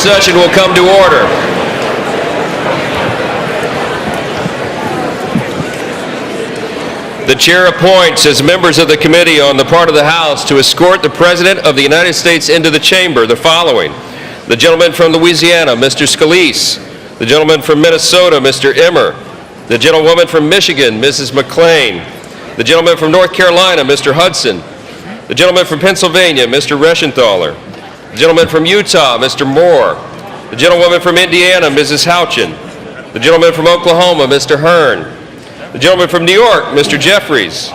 session will come to order. The chair appoints as members of the committee on the part of the House to escort the President of the United States into the chamber the following: the gentleman from Louisiana, Mr. Scalise; the gentleman from Minnesota, Mr. Emmer; the gentlewoman from Michigan, Mrs. McClain; the gentleman from North Carolina, Mr. Hudson; the gentleman from Pennsylvania, Mr. Reschenthaler; the gentleman from Utah, Mr. Moore; the gentlewoman from Indiana, Mrs. Houchin; the gentleman from Oklahoma, Mr. Hearn; the gentleman from New York, Mr. Jeffries;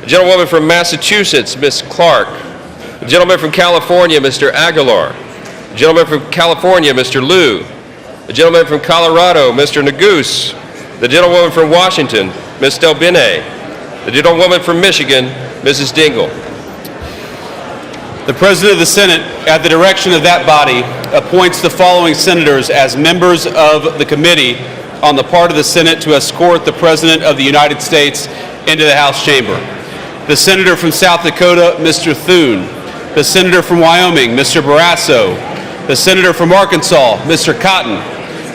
the gentlewoman from Massachusetts, Ms. Clark; the gentleman from California, Mr. Aguilar; the gentleman from California, Mr. Liu; the gentleman from Colorado, Mr. Neguse; the gentlewoman from Washington, Ms. Delbene; the gentlewoman from Michigan, Mrs. Dingle. The President of the Senate, at the direction of that body, appoints the following senators as members of the committee on the part of the Senate to escort the President of the United States into the House chamber. The Senator from South Dakota, Mr. Thune. The Senator from Wyoming, Mr. Barrasso. The Senator from Arkansas, Mr. Cotton.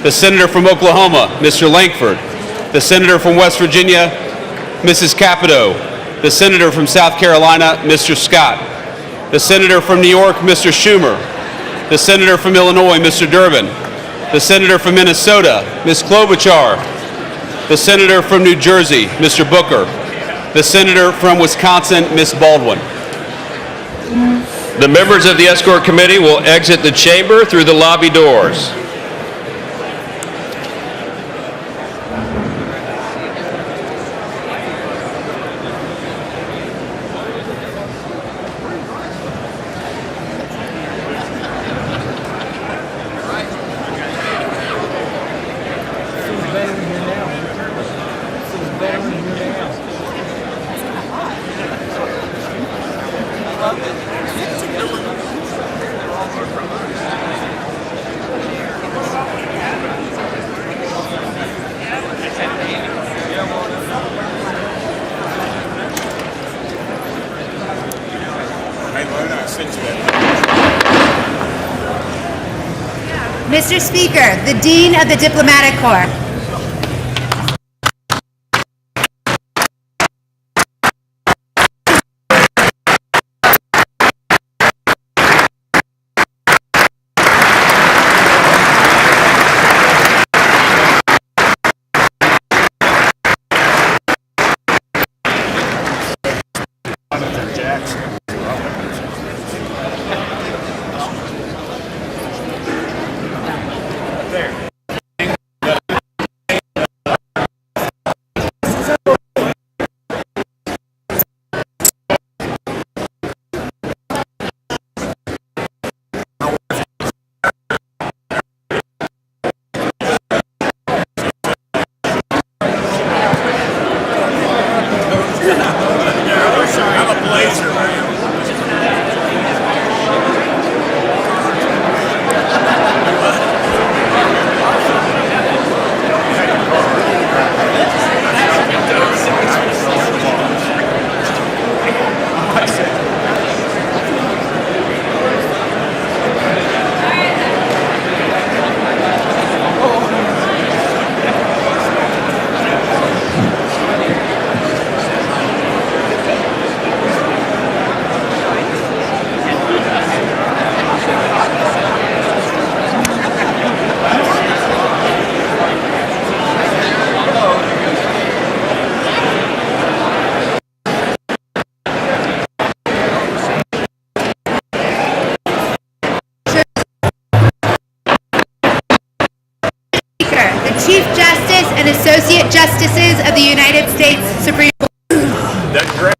The Senator from Oklahoma, Mr. Lankford. The Senator from West Virginia, Mrs. Capito. The Senator from South Carolina, Mr. Scott. The Senator from New York, Mr. Schumer. The Senator from Illinois, Mr. Durbin. The Senator from Minnesota, Ms. Klobuchar. The Senator from New Jersey, Mr. Booker. The Senator from Wisconsin, Ms. Baldwin. The members of the escort committee will exit the chamber through the lobby doors. Mr. Speaker, the Dean of the Diplomatic Corps. Chief Justice and Associate Justices of the United States Supreme Court. That's great.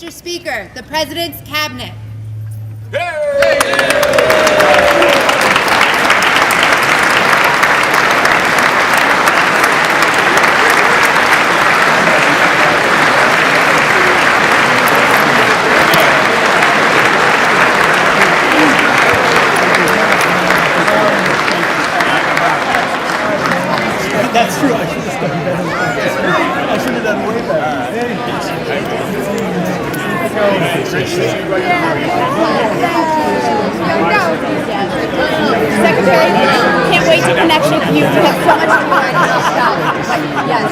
Mr. Speaker, the President's Cabinet. That's true. I should have done way better. Secretary, can't wait to connect with you. You have so much to learn on this stuff. Yes.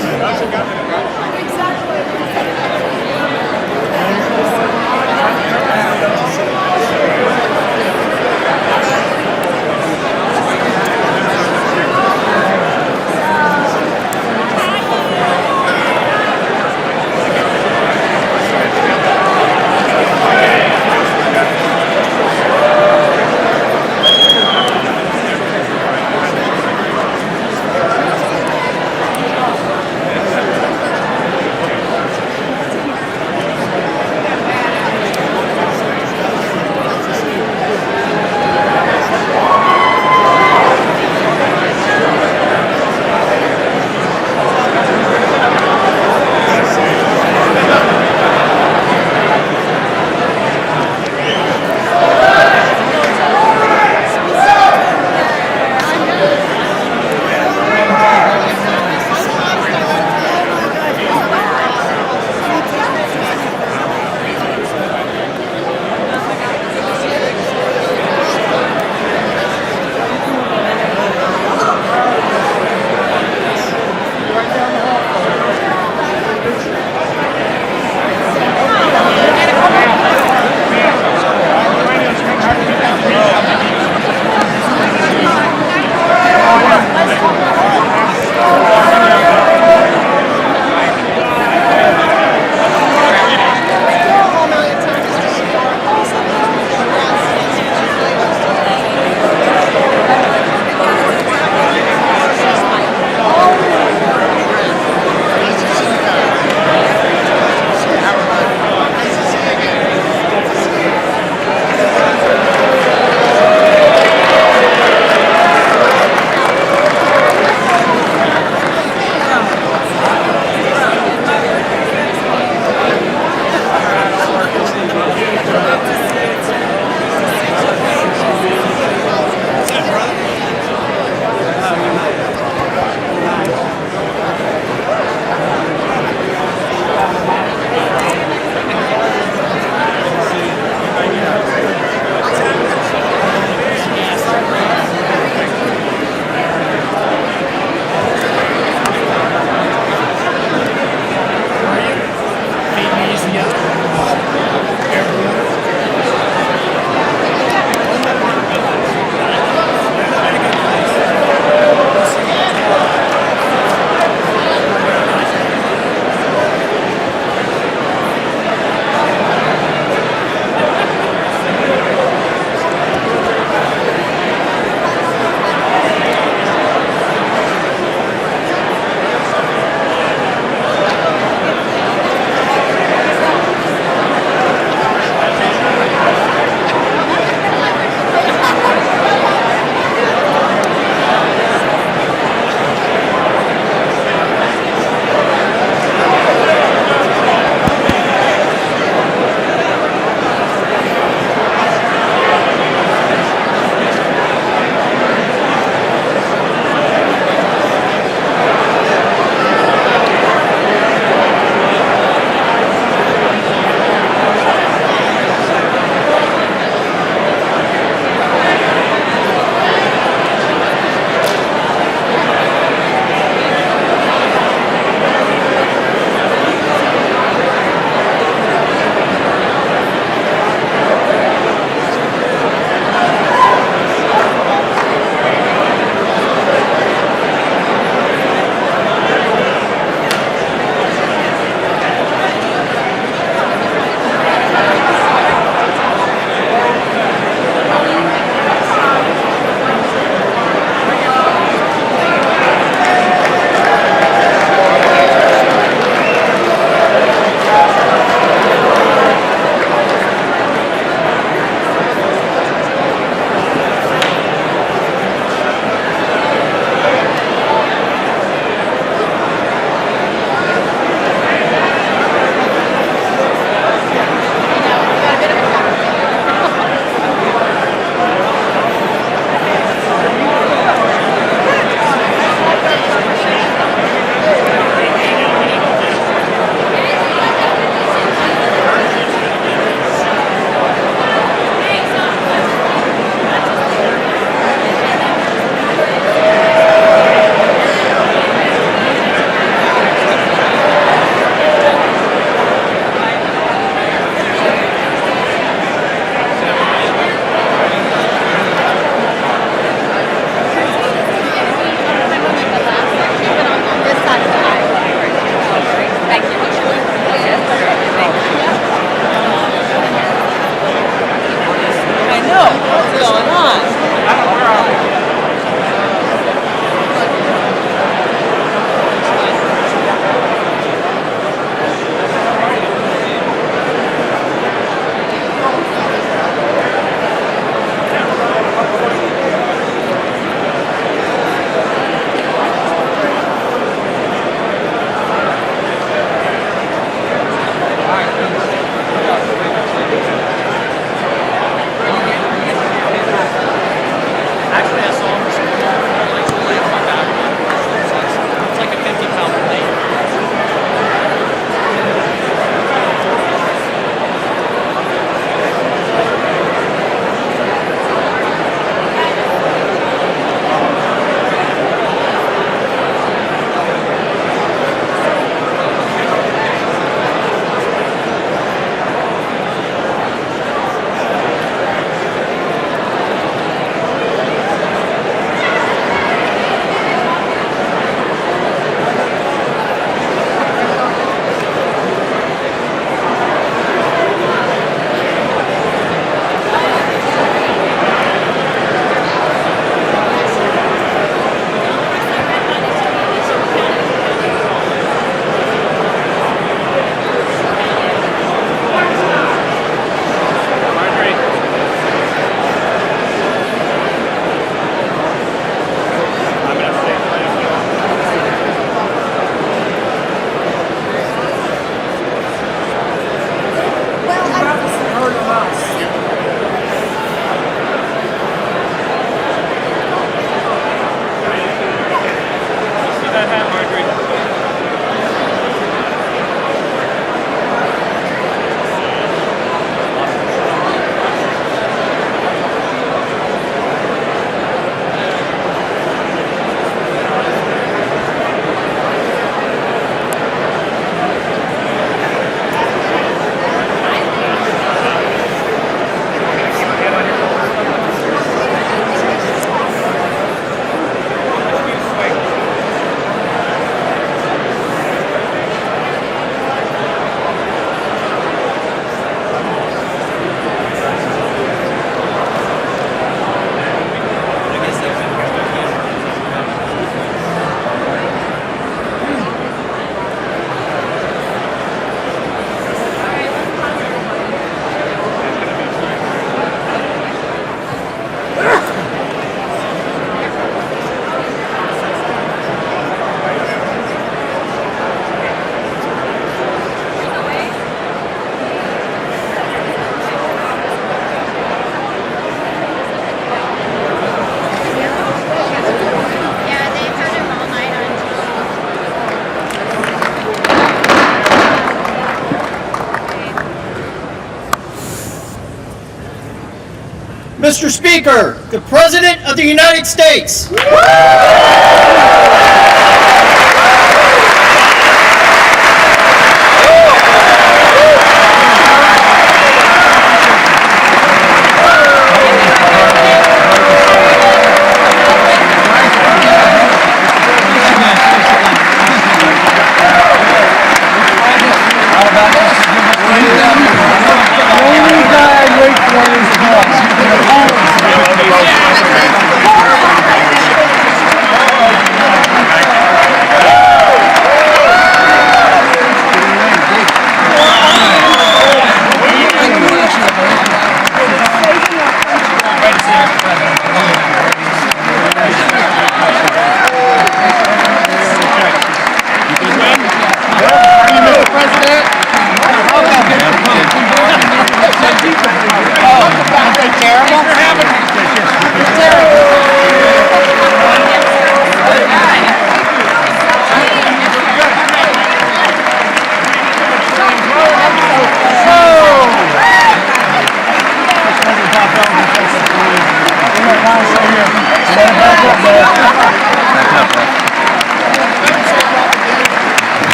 Mr. Speaker, the President of the United States.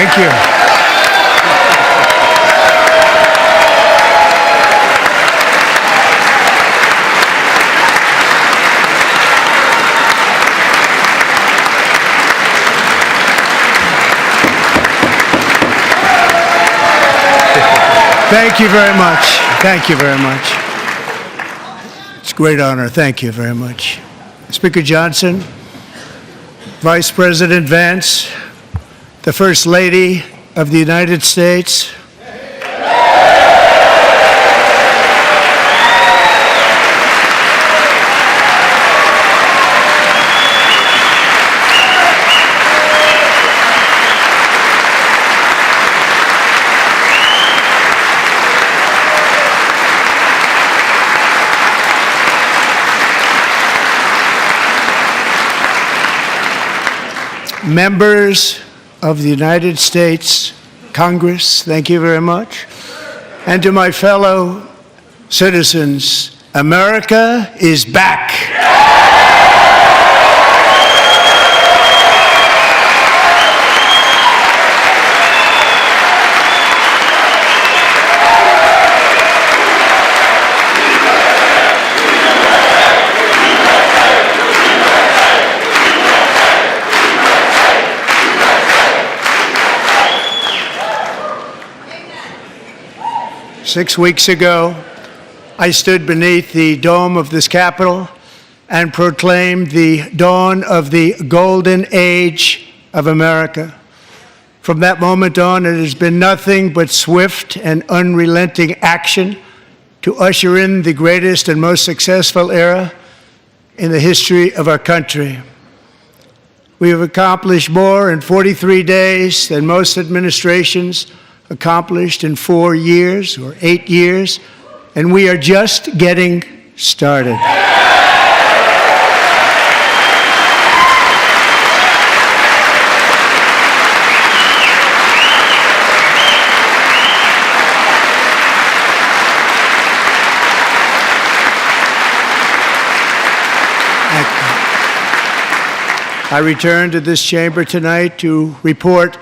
Thank you. Thank you very much. Thank you very much. It's a great honor. Thank you very much. Speaker Johnson, Vice President Vance, the First Lady of the United States, members of the United States Congress, thank you very much. And to my fellow citizens, America is back. 6 weeks ago, I stood beneath the dome of this Capitol and proclaimed the dawn of the golden age of America. From that moment on, it has been nothing but swift and unrelenting action to usher in the greatest and most successful era in the history of our country. We have accomplished more in 43 days than most administrations accomplished in 4 years or 8 years, and we are just getting started. I return to this chamber tonight to report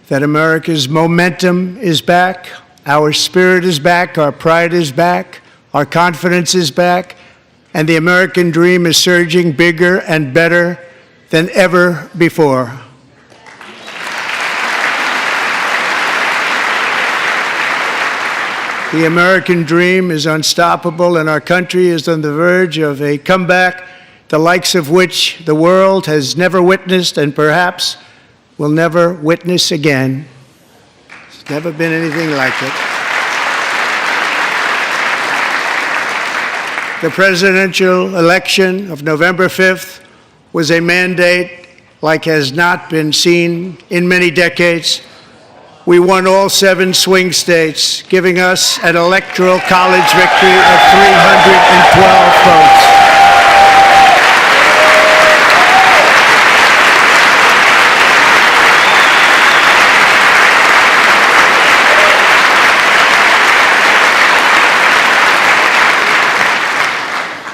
that America's momentum is back, our spirit is back, our pride is back, our confidence is back, and the American dream is surging bigger and better than ever before. The American dream is unstoppable, and our country is on the verge of a comeback, the likes of which the world has never witnessed and perhaps will never witness again. There's never been anything like it. The presidential election of November 5th was a mandate like has not been seen in many decades. We won all 7 swing states, giving us an electoral college victory of 312 votes.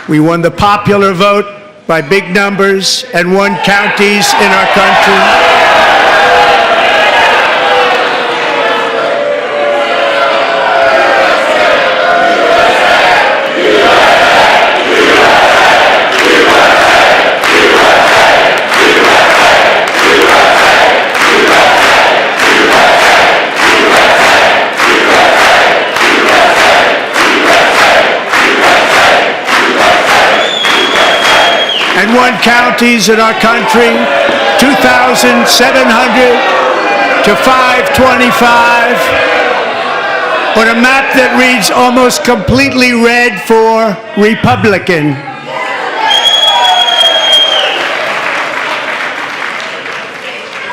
We won the popular vote by big numbers and won counties in our country. And won counties in our country, 2,700 to 525, on a map that reads almost completely red for Republican.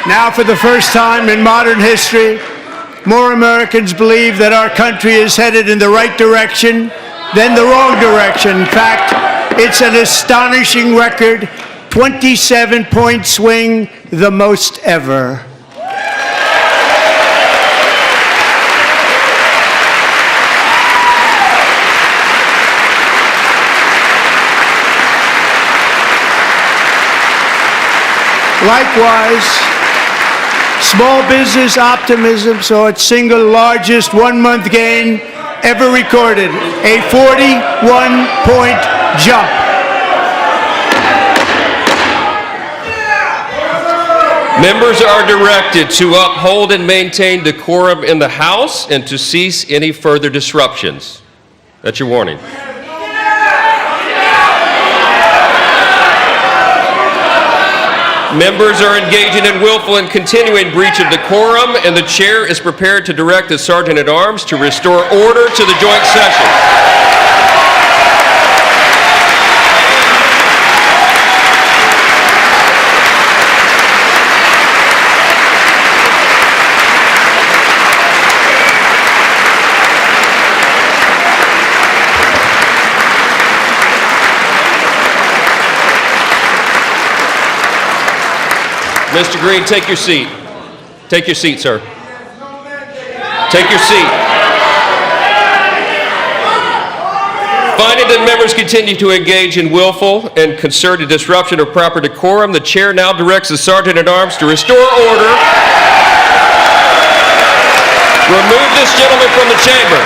Now, for the first time in modern history, more Americans believe that our country is headed in the right direction than the wrong direction. In fact, it's an astonishing record, 27-point swing, the most ever. Likewise, Small business optimism saw its single largest one-month gain ever recorded, a 41-point jump. Members are directed to uphold and maintain decorum in the House and to cease any further disruptions. That's your warning. Members are engaging in willful and continuing breach of decorum, and the chair is prepared to direct the Sergeant-at-Arms to restore order to the joint session. Mr. Green, take your seat. Take your seat, sir. Take your seat. Finding that members continue to engage in willful and concerted disruption of proper decorum, the chair now directs the Sergeant-at-Arms to restore order. Remove this gentleman from the chamber.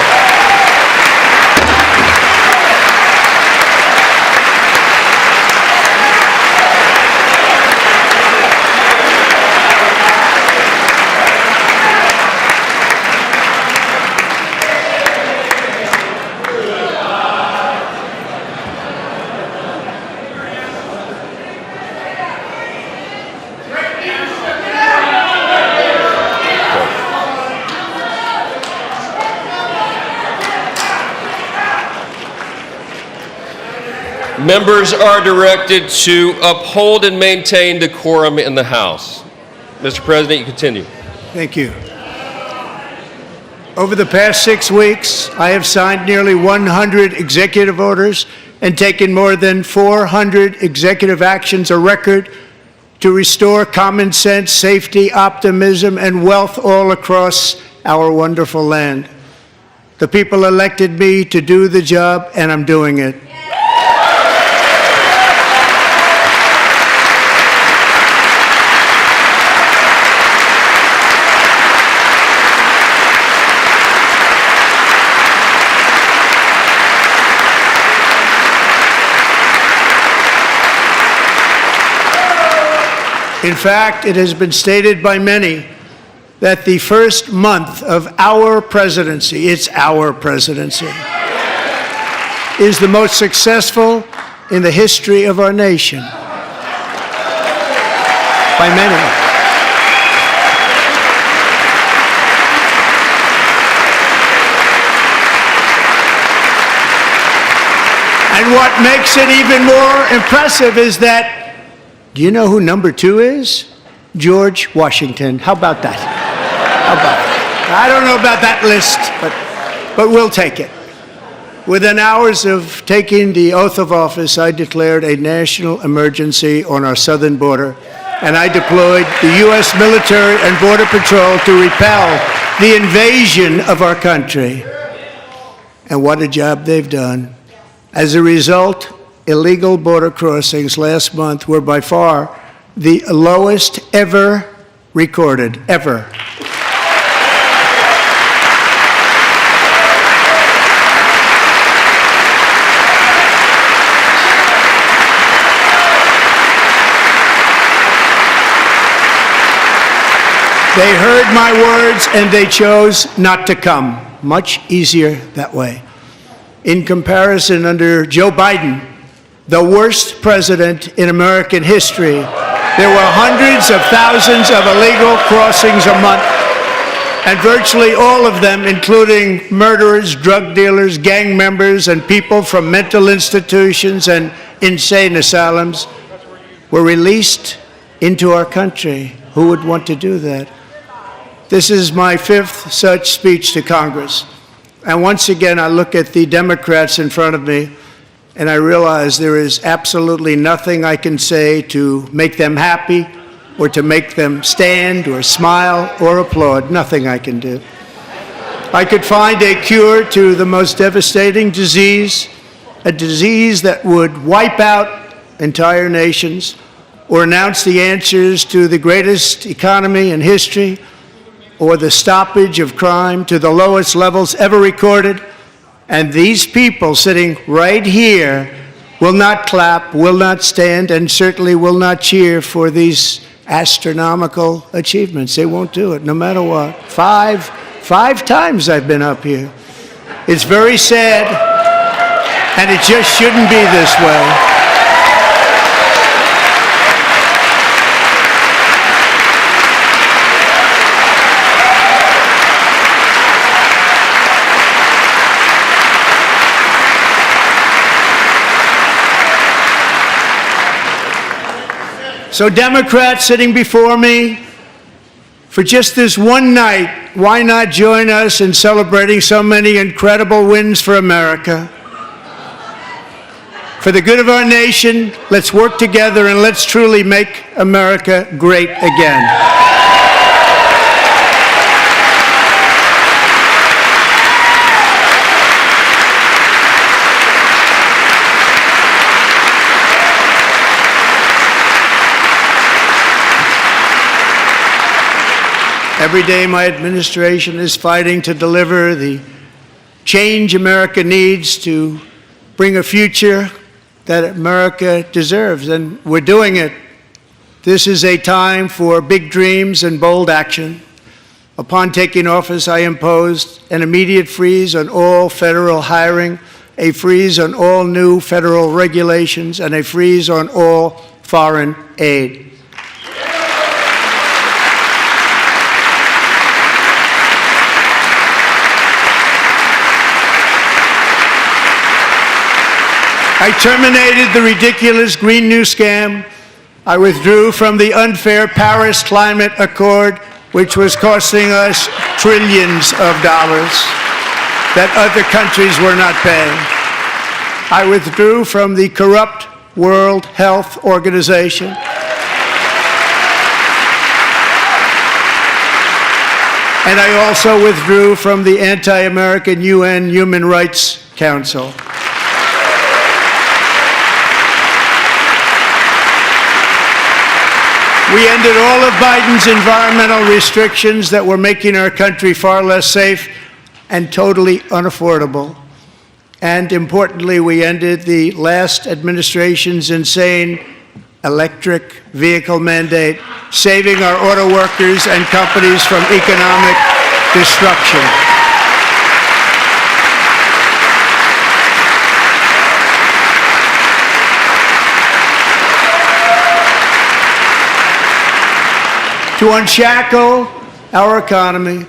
Members are directed to uphold and maintain decorum in the House. Mr. President, you continue. Thank you. Over the past 6 weeks, I have signed nearly 100 executive orders and taken more than 400 executive actions, a record to restore common sense, safety, optimism, and wealth all across our wonderful land. The people elected me to do the job, and I'm doing it. In fact, it has been stated by many that the first month of our presidency, it's our presidency, is the most successful in the history of our nation. By many. And what makes it even more impressive is that, do you know who number 2 is? George Washington. How about that? How about that? I don't know about that list, but we'll take it. Within hours of taking the oath of office, I declared a national emergency on our southern border, and I deployed the U.S. military and Border Patrol to repel the invasion of our country. And what a job they've done. As a result, illegal border crossings last month were by far the lowest ever recorded, ever. They heard my words and they chose not to come. Much easier that way. In comparison, under Joe Biden, the worst president in American history, there were hundreds of thousands of illegal crossings a month, and virtually all of them, including murderers, drug dealers, gang members, and people from mental institutions and insane asylums, were released into our country. Who would want to do that? This is my 5th such speech to Congress. And once again, I look at the Democrats in front of me, and I realize there is absolutely nothing I can say to make them happy or to make them stand or smile or applaud. Nothing I can do. I could find a cure to the most devastating disease, a disease that would wipe out entire nations, or announce the answers to the greatest economy in history or the stoppage of crime to the lowest levels ever recorded. And these people sitting right here will not clap, will not stand, and certainly will not cheer for these astronomical achievements. They won't do it, no matter what. Five times I've been up here. It's very sad, and it just shouldn't be this way. So Democrats sitting before me, for just this one night, why not join us in celebrating so many incredible wins for America? For the good of our nation, let's work together and let's truly make America great again. Every day my administration is fighting to deliver the change America needs to bring a future that America deserves, and we're doing it. This is a time for big dreams and bold action. Upon taking office, I imposed an immediate freeze on all federal hiring, a freeze on all new federal regulations, and a freeze on all foreign aid. I terminated the ridiculous Green New Scam. I withdrew from the unfair Paris Climate Accord, which was costing us trillions of dollars that other countries were not paying. I withdrew from the corrupt World Health Organization. And I also withdrew from the anti-American UN Human Rights Council. We ended all of Biden's environmental restrictions that were making our country far less safe and totally unaffordable. And importantly, we ended the last administration's insane electric vehicle mandate, saving our auto workers and companies from economic destruction. To unshackle our economy,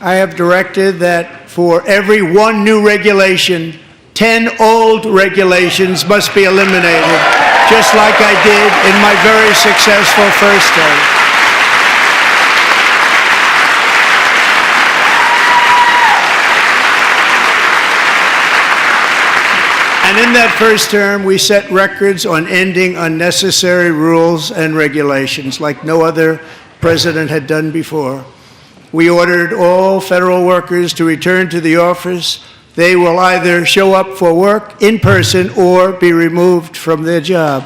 I have directed that for every one new regulation, 10 old regulations must be eliminated, just like I did in my very successful first term. And in that first term, we set records on ending unnecessary rules and regulations like no other president had done before. We ordered all federal workers to return to the office. They will either show up for work in person or be removed from their job.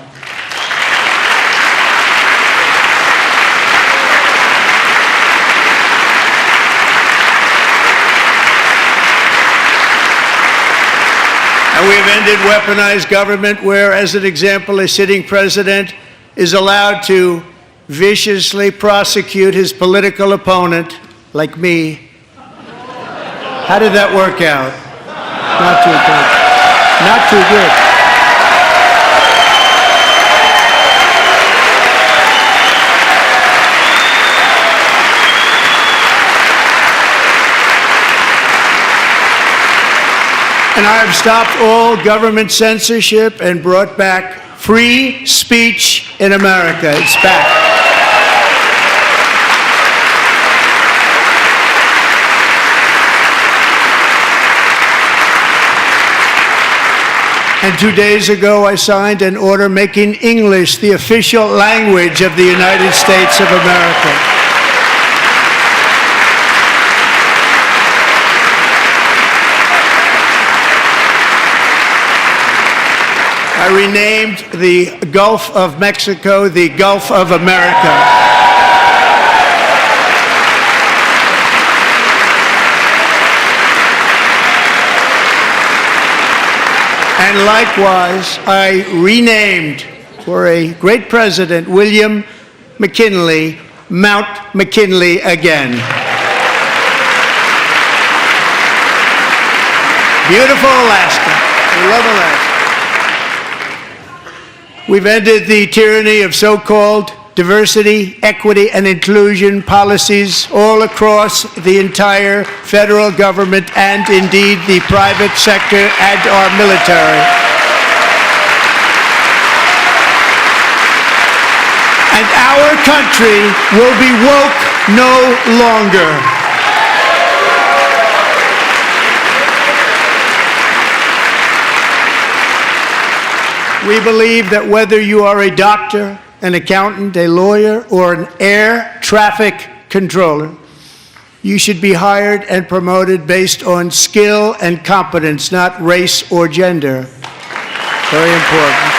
And we have ended weaponized government where, as an example, a sitting president is allowed to viciously prosecute his political opponent, like me. How did that work out? Not too good. Not too good. And I have stopped all government censorship and brought back free speech in America. It's back. And 2 days ago, I signed an order making English the official language of the United States of America. I renamed the Gulf of Mexico the Gulf of America. And likewise, I renamed, for a great president, William McKinley, Mount McKinley again. Beautiful Alaska. We love Alaska. We've ended the tyranny of so-called diversity, equity, and inclusion policies all across the entire federal government and indeed the private sector and our military. And our country will be woke no longer. We believe that whether you are a doctor, an accountant, a lawyer, or an air traffic controller, you should be hired and promoted based on skill and competence, not race or gender. Very important.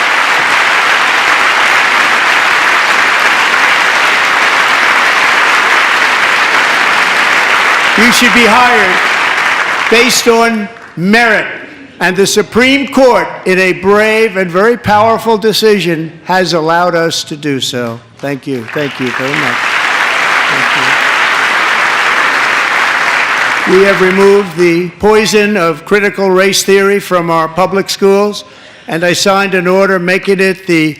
You should be hired based on merit. And the Supreme Court, in a brave and very powerful decision, has allowed us to do so. Thank you. Thank you very much. Thank you. We have removed the poison of critical race theory from our public schools, and I signed an order making it the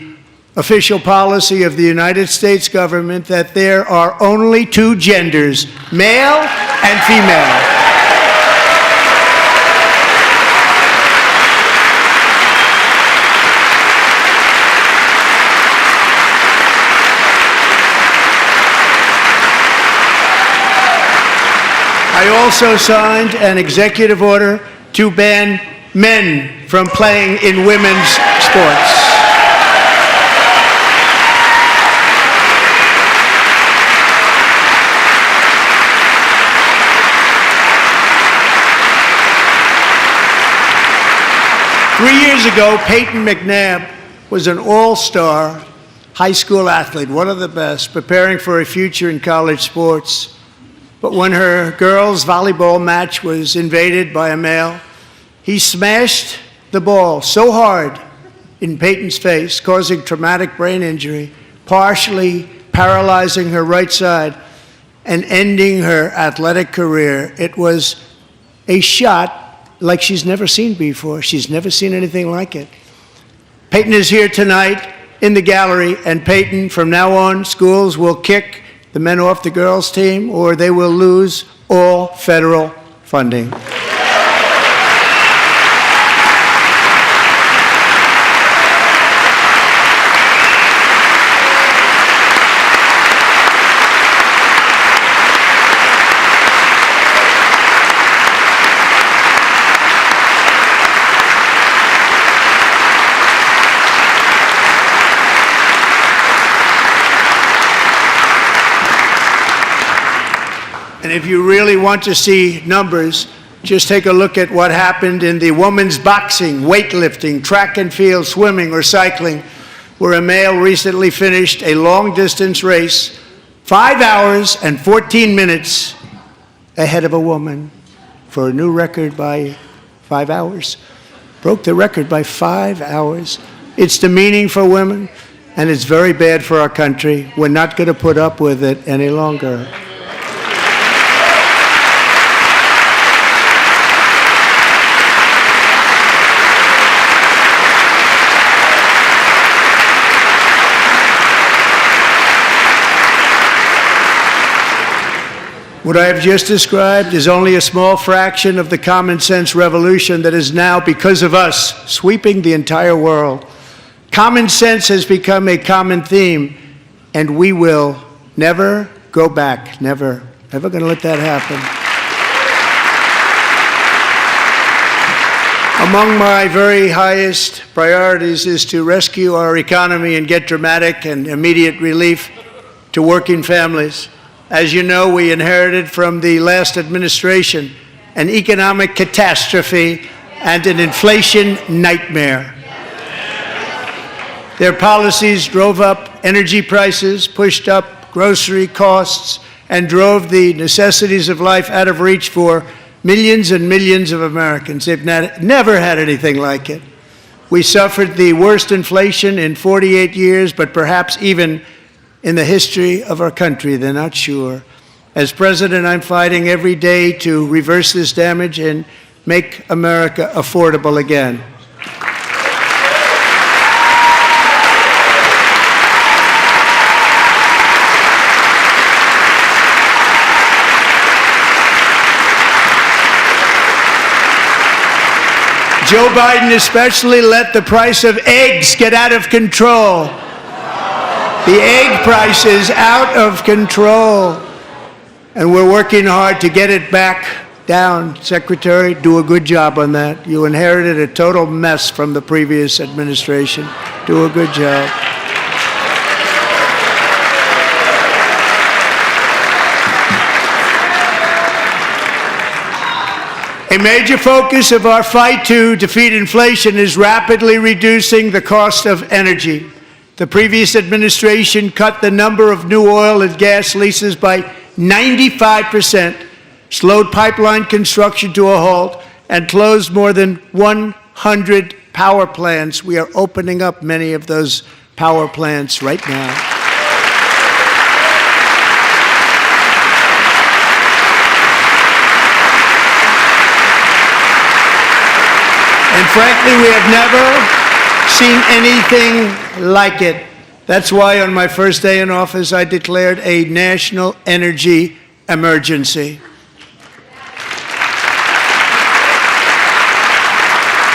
official policy of the United States government that there are only two genders, male and female. I also signed an executive order to ban men from playing in women's sports. Three years ago, Peyton McNabb was an all-star high school athlete, one of the best, preparing for a future in college sports. But when her girls' volleyball match was invaded by a male, he smashed the ball so hard in Peyton's face, causing traumatic brain injury, partially paralyzing her right side, and ending her athletic career. It was a shot like she's never seen before. She's never seen anything like it. Peyton is here tonight in the gallery, and Peyton, from now on, schools will kick the men off the girls' team, or they will lose all federal funding. And if you really want to see numbers, just take a look at what happened in the women's boxing, weightlifting, track and field, swimming, or cycling, where a male recently finished a long-distance race 5 hours and 14 minutes ahead of a woman for a new record by 5 hours. Broke the record by 5 hours. It's demeaning for women, and it's very bad for our country. We're not going to put up with it any longer. What I have just described is only a small fraction of the common sense revolution that is now, because of us, sweeping the entire world. Common sense has become a common theme, and we will never go back. Never. Never going to let that happen. Among my very highest priorities is to rescue our economy and get dramatic and immediate relief to working families. As you know, we inherited from the last administration an economic catastrophe and an inflation nightmare. Their policies drove up energy prices, pushed up grocery costs, and drove the necessities of life out of reach for millions and millions of Americans. They've never had anything like it. We suffered the worst inflation in 48 years, but perhaps even in the history of our country. They're not sure. As president, I'm fighting every day to reverse this damage and make America affordable again. Joe Biden especially let the price of eggs get out of control. The egg price is out of control. And we're working hard to get it back down. Secretary, do a good job on that. You inherited a total mess from the previous administration. Do a good job. A major focus of our fight to defeat inflation is rapidly reducing the cost of energy. The previous administration cut the number of new oil and gas leases by 95%, slowed pipeline construction to a halt, and closed more than 100 power plants. We are opening up many of those power plants right now. And frankly, we have never seen anything like it. That's why on my first day in office, I declared a national energy emergency.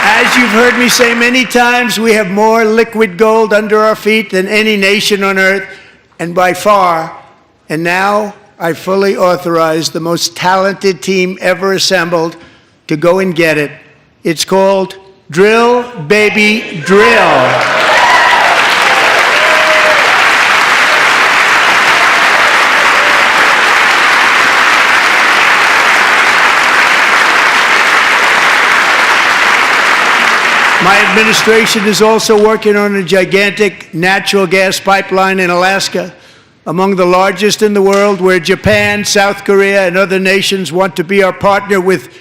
As you've heard me say many times, we have more liquid gold under our feet than any nation on earth, and by far. And now I fully authorize the most talented team ever assembled to go and get it. It's called Drill, Baby, Drill. My administration is also working on a gigantic natural gas pipeline in Alaska, among the largest in the world, where Japan, South Korea, and other nations want to be our partner with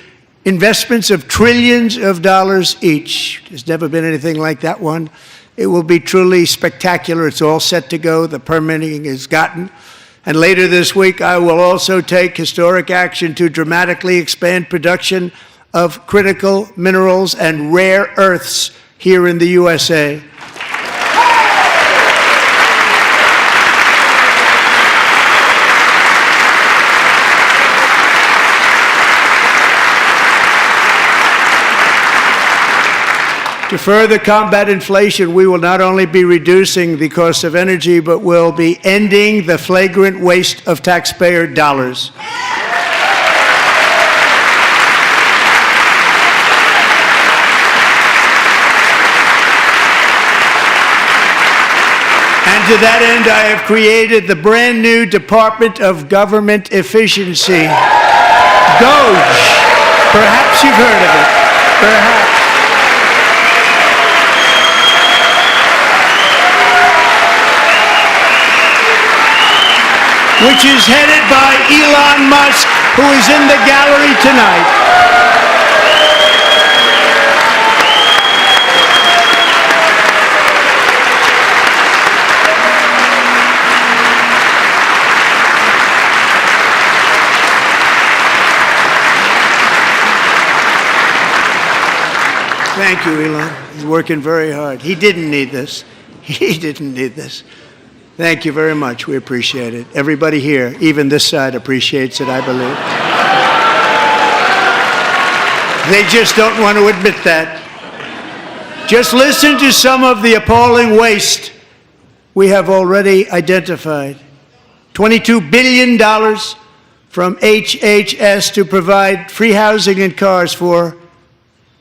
investments of trillions of dollars each. There's never been anything like that one. It will be truly spectacular. It's all set to go. The permitting is gotten. And later this week, I will also take historic action to dramatically expand production of critical minerals and rare earths here in the USA. To further combat inflation, we will not only be reducing the cost of energy, but will be ending the flagrant waste of taxpayer dollars. And to that end, I have created the brand new Department of Government Efficiency, DOGE. Perhaps you've heard of it. Perhaps. Which is headed by Elon Musk, who is in the gallery tonight. Thank you, Elon. He's working very hard. He didn't need this. He didn't need this. Thank you very much. We appreciate it. Everybody here, even this side, appreciates it, I believe. They just don't want to admit that. Just listen to some of the appalling waste we have already identified. $22 billion from HHS to provide free housing and cars for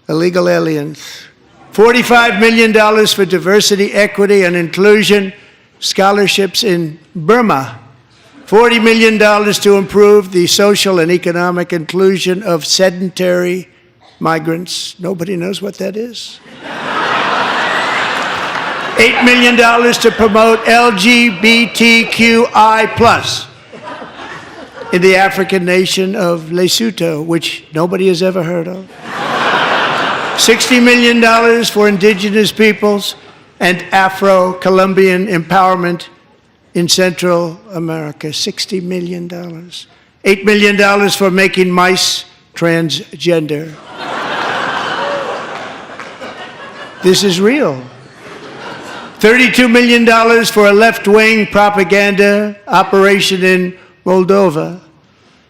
illegal aliens. $45 million for diversity, equity, and inclusion scholarships in Burma. $40 million to improve the social and economic inclusion of sedentary migrants. Nobody knows what that is. $8 $8 million to promote LGBTQI+ in the African nation of Lesotho, which nobody has ever heard of. $60 million for indigenous peoples and Afro-Colombian empowerment in Central America. $60 million. $8 million for making mice transgender. This is real. $32 million for a left-wing propaganda operation in Moldova.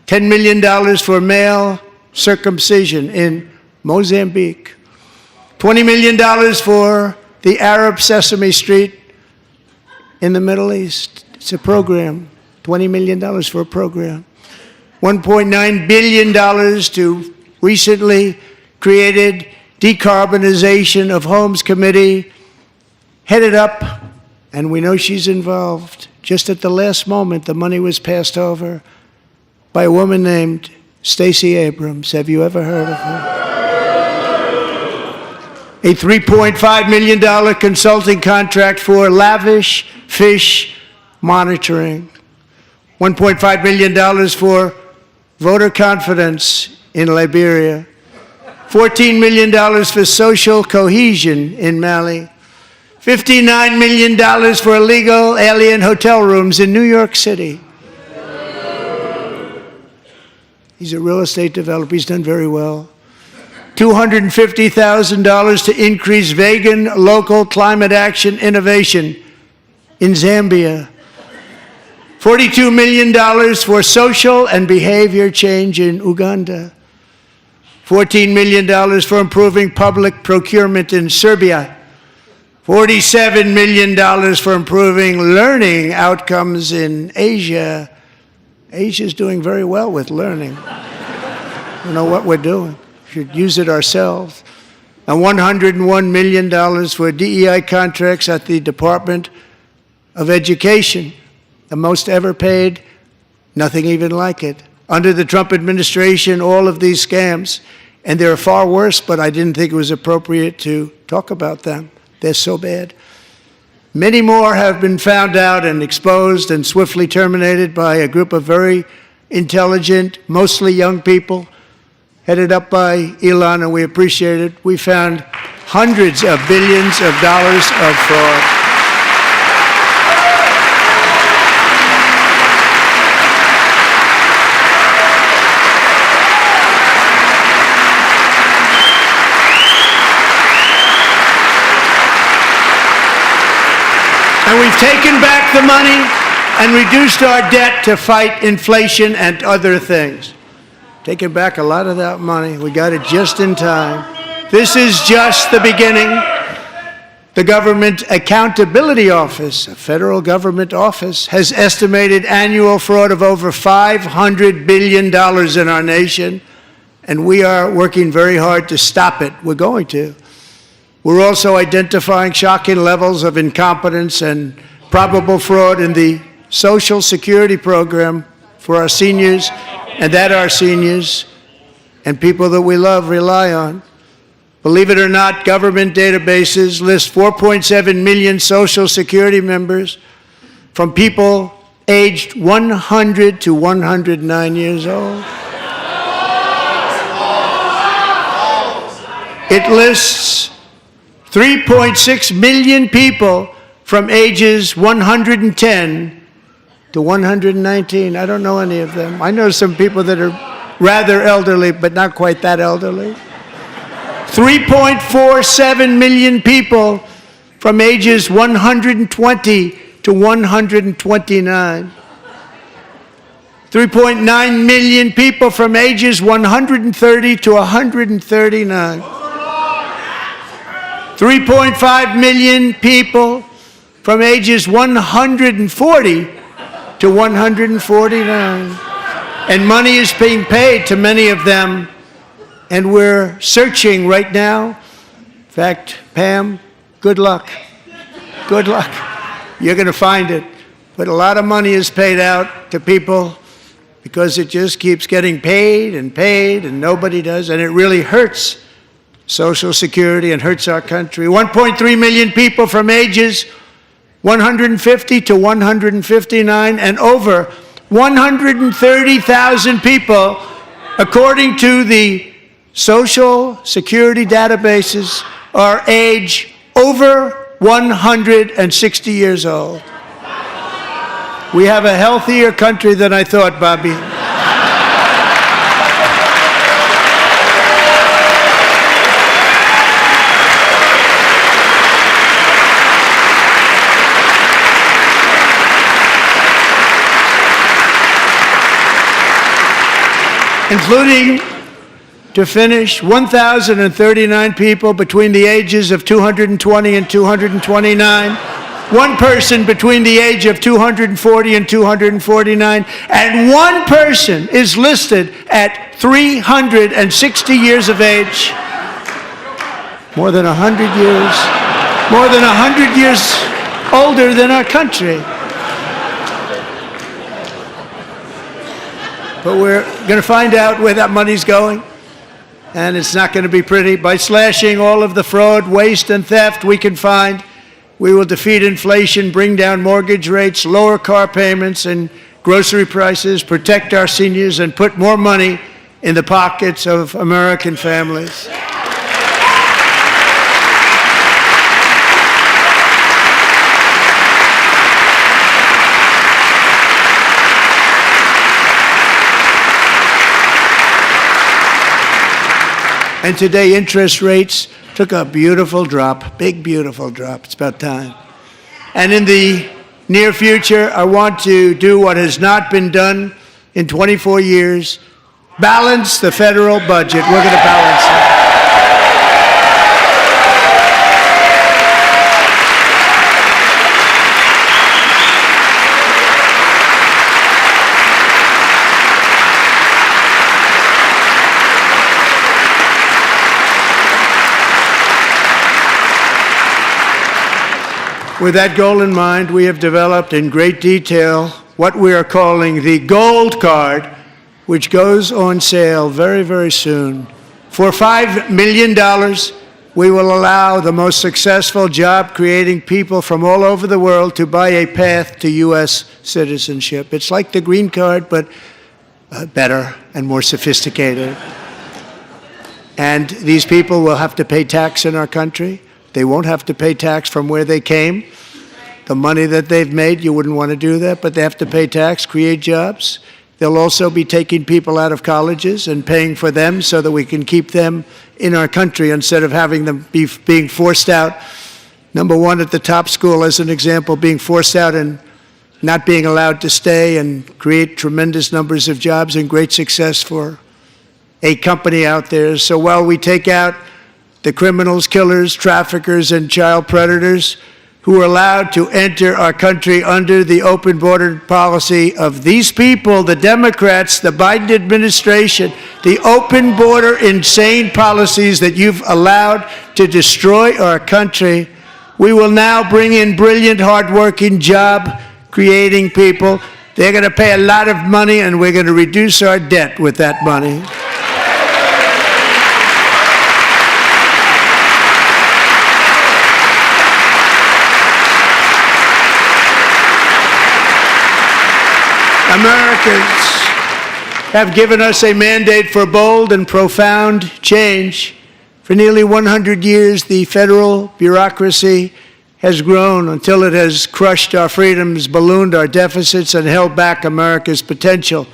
$10 million for male circumcision in Mozambique. $20 million for the Arab Sesame Street in the Middle East. It's a program. $20 million for a program. $1.9 billion to recently created Decarbonization of Homes Committee, headed up, and we know she's involved. Just at the last moment, the money was passed over by a woman named Stacey Abrams. Have you ever heard of her? A $3.5 million consulting contract for lavish fish monitoring. $1.5 million for voter confidence in Liberia. $14 million for social cohesion in Mali. $59 million for illegal alien hotel rooms in New York City. He's a real estate developer. He's done very well. $250,000 to increase vegan local climate action innovation in Zambia. $42 million for social and behavior change in Uganda. $14 million for improving public procurement in Serbia. $47 million for improving learning outcomes in Asia. Asia's doing very well with learning. We know what we're doing. We should use it ourselves. And $101 million for DEI contracts at the Department of Education. The most ever paid, nothing even like it. Under the Trump administration, all of these scams, and they're far worse, but I didn't think it was appropriate to talk about them. They're so bad. Many more have been found out and exposed and swiftly terminated by a group of very intelligent, mostly young people, headed up by Elon, and we appreciate it. We found hundreds of billions of dollars of fraud. And we've taken back the money and reduced our debt to fight inflation and other things. Taken back a lot of that money. We got it just in time. This is just the beginning. The Government Accountability Office, a federal government office, has estimated annual fraud of over $500 billion in our nation, and we are working very hard to stop it. We're going to. We're also identifying shocking levels of incompetence and probable fraud in the Social Security program for our seniors, and that our seniors and people that we love rely on. Believe it or not, government databases list 4.7 million Social Security members from people aged 100 to 109 years old. It lists 3.6 million people from ages 110 to 119. I don't know any of them. I know some people that are rather elderly, but not quite that elderly. 3.47 million people from ages 120 to 129. 3.9 million people from ages 130 to 139. 3.5 million people from ages 140 to 149. And money is being paid to many of them, and we're searching right now. In fact, Pam, good luck. Good luck. You're going to find it. But a lot of money is paid out to people because it just keeps getting paid and nobody does, and it really hurts Social Security and hurts our country. 1.3 million people from ages 150 to 159, and over 130,000 people, according to the Social Security databases, are age over 160 years old. We have a healthier country than I thought, Bobby. Including, to finish, 1,039 people between the ages of 220 and 229, one person between the age of 240 and 249, and one person is listed at 360 years of age. More than 100 years older than our country. But we're going to find out where that money's going, and it's not going to be pretty. By slashing all of the fraud, waste, and theft we can find, we will defeat inflation, bring down mortgage rates, lower car payments and grocery prices, protect our seniors, and put more money in the pockets of American families. And today, interest rates took a beautiful drop, big, beautiful drop. It's about time. And in the near future, I want to do what has not been done in 24 years, balance the federal budget. We're going to balance it. With that goal in mind, we have developed in great detail what we are calling the Gold Card, which goes on sale very, very soon. For $5 million, we will allow the most successful job-creating people from all over the world to buy a path to U.S. citizenship. It's like the Green Card, but better and more sophisticated. And these people will have to pay tax in our country. They won't have to pay tax from where they came. The money that they've made, you wouldn't want to do that, but they have to pay tax, create jobs. They'll also be taking people out of colleges and paying for them so that we can keep them in our country instead of having them being forced out. Number one, at the top school, as an example, being forced out and not being allowed to stay and create tremendous numbers of jobs and great success for a company out there. So while we take out the criminals, killers, traffickers, and child predators who are allowed to enter our country under the open border policy of these people, the Democrats, the Biden administration, the open border insane policies that you've allowed to destroy our country, we will now bring in brilliant, hardworking, job-creating people. They're going to pay a lot of money, and we're going to reduce our debt with that money. Americans have given us a mandate for bold and profound change. For nearly 100 years, the federal bureaucracy has grown until it has crushed our freedoms, ballooned our deficits, and held back America's potential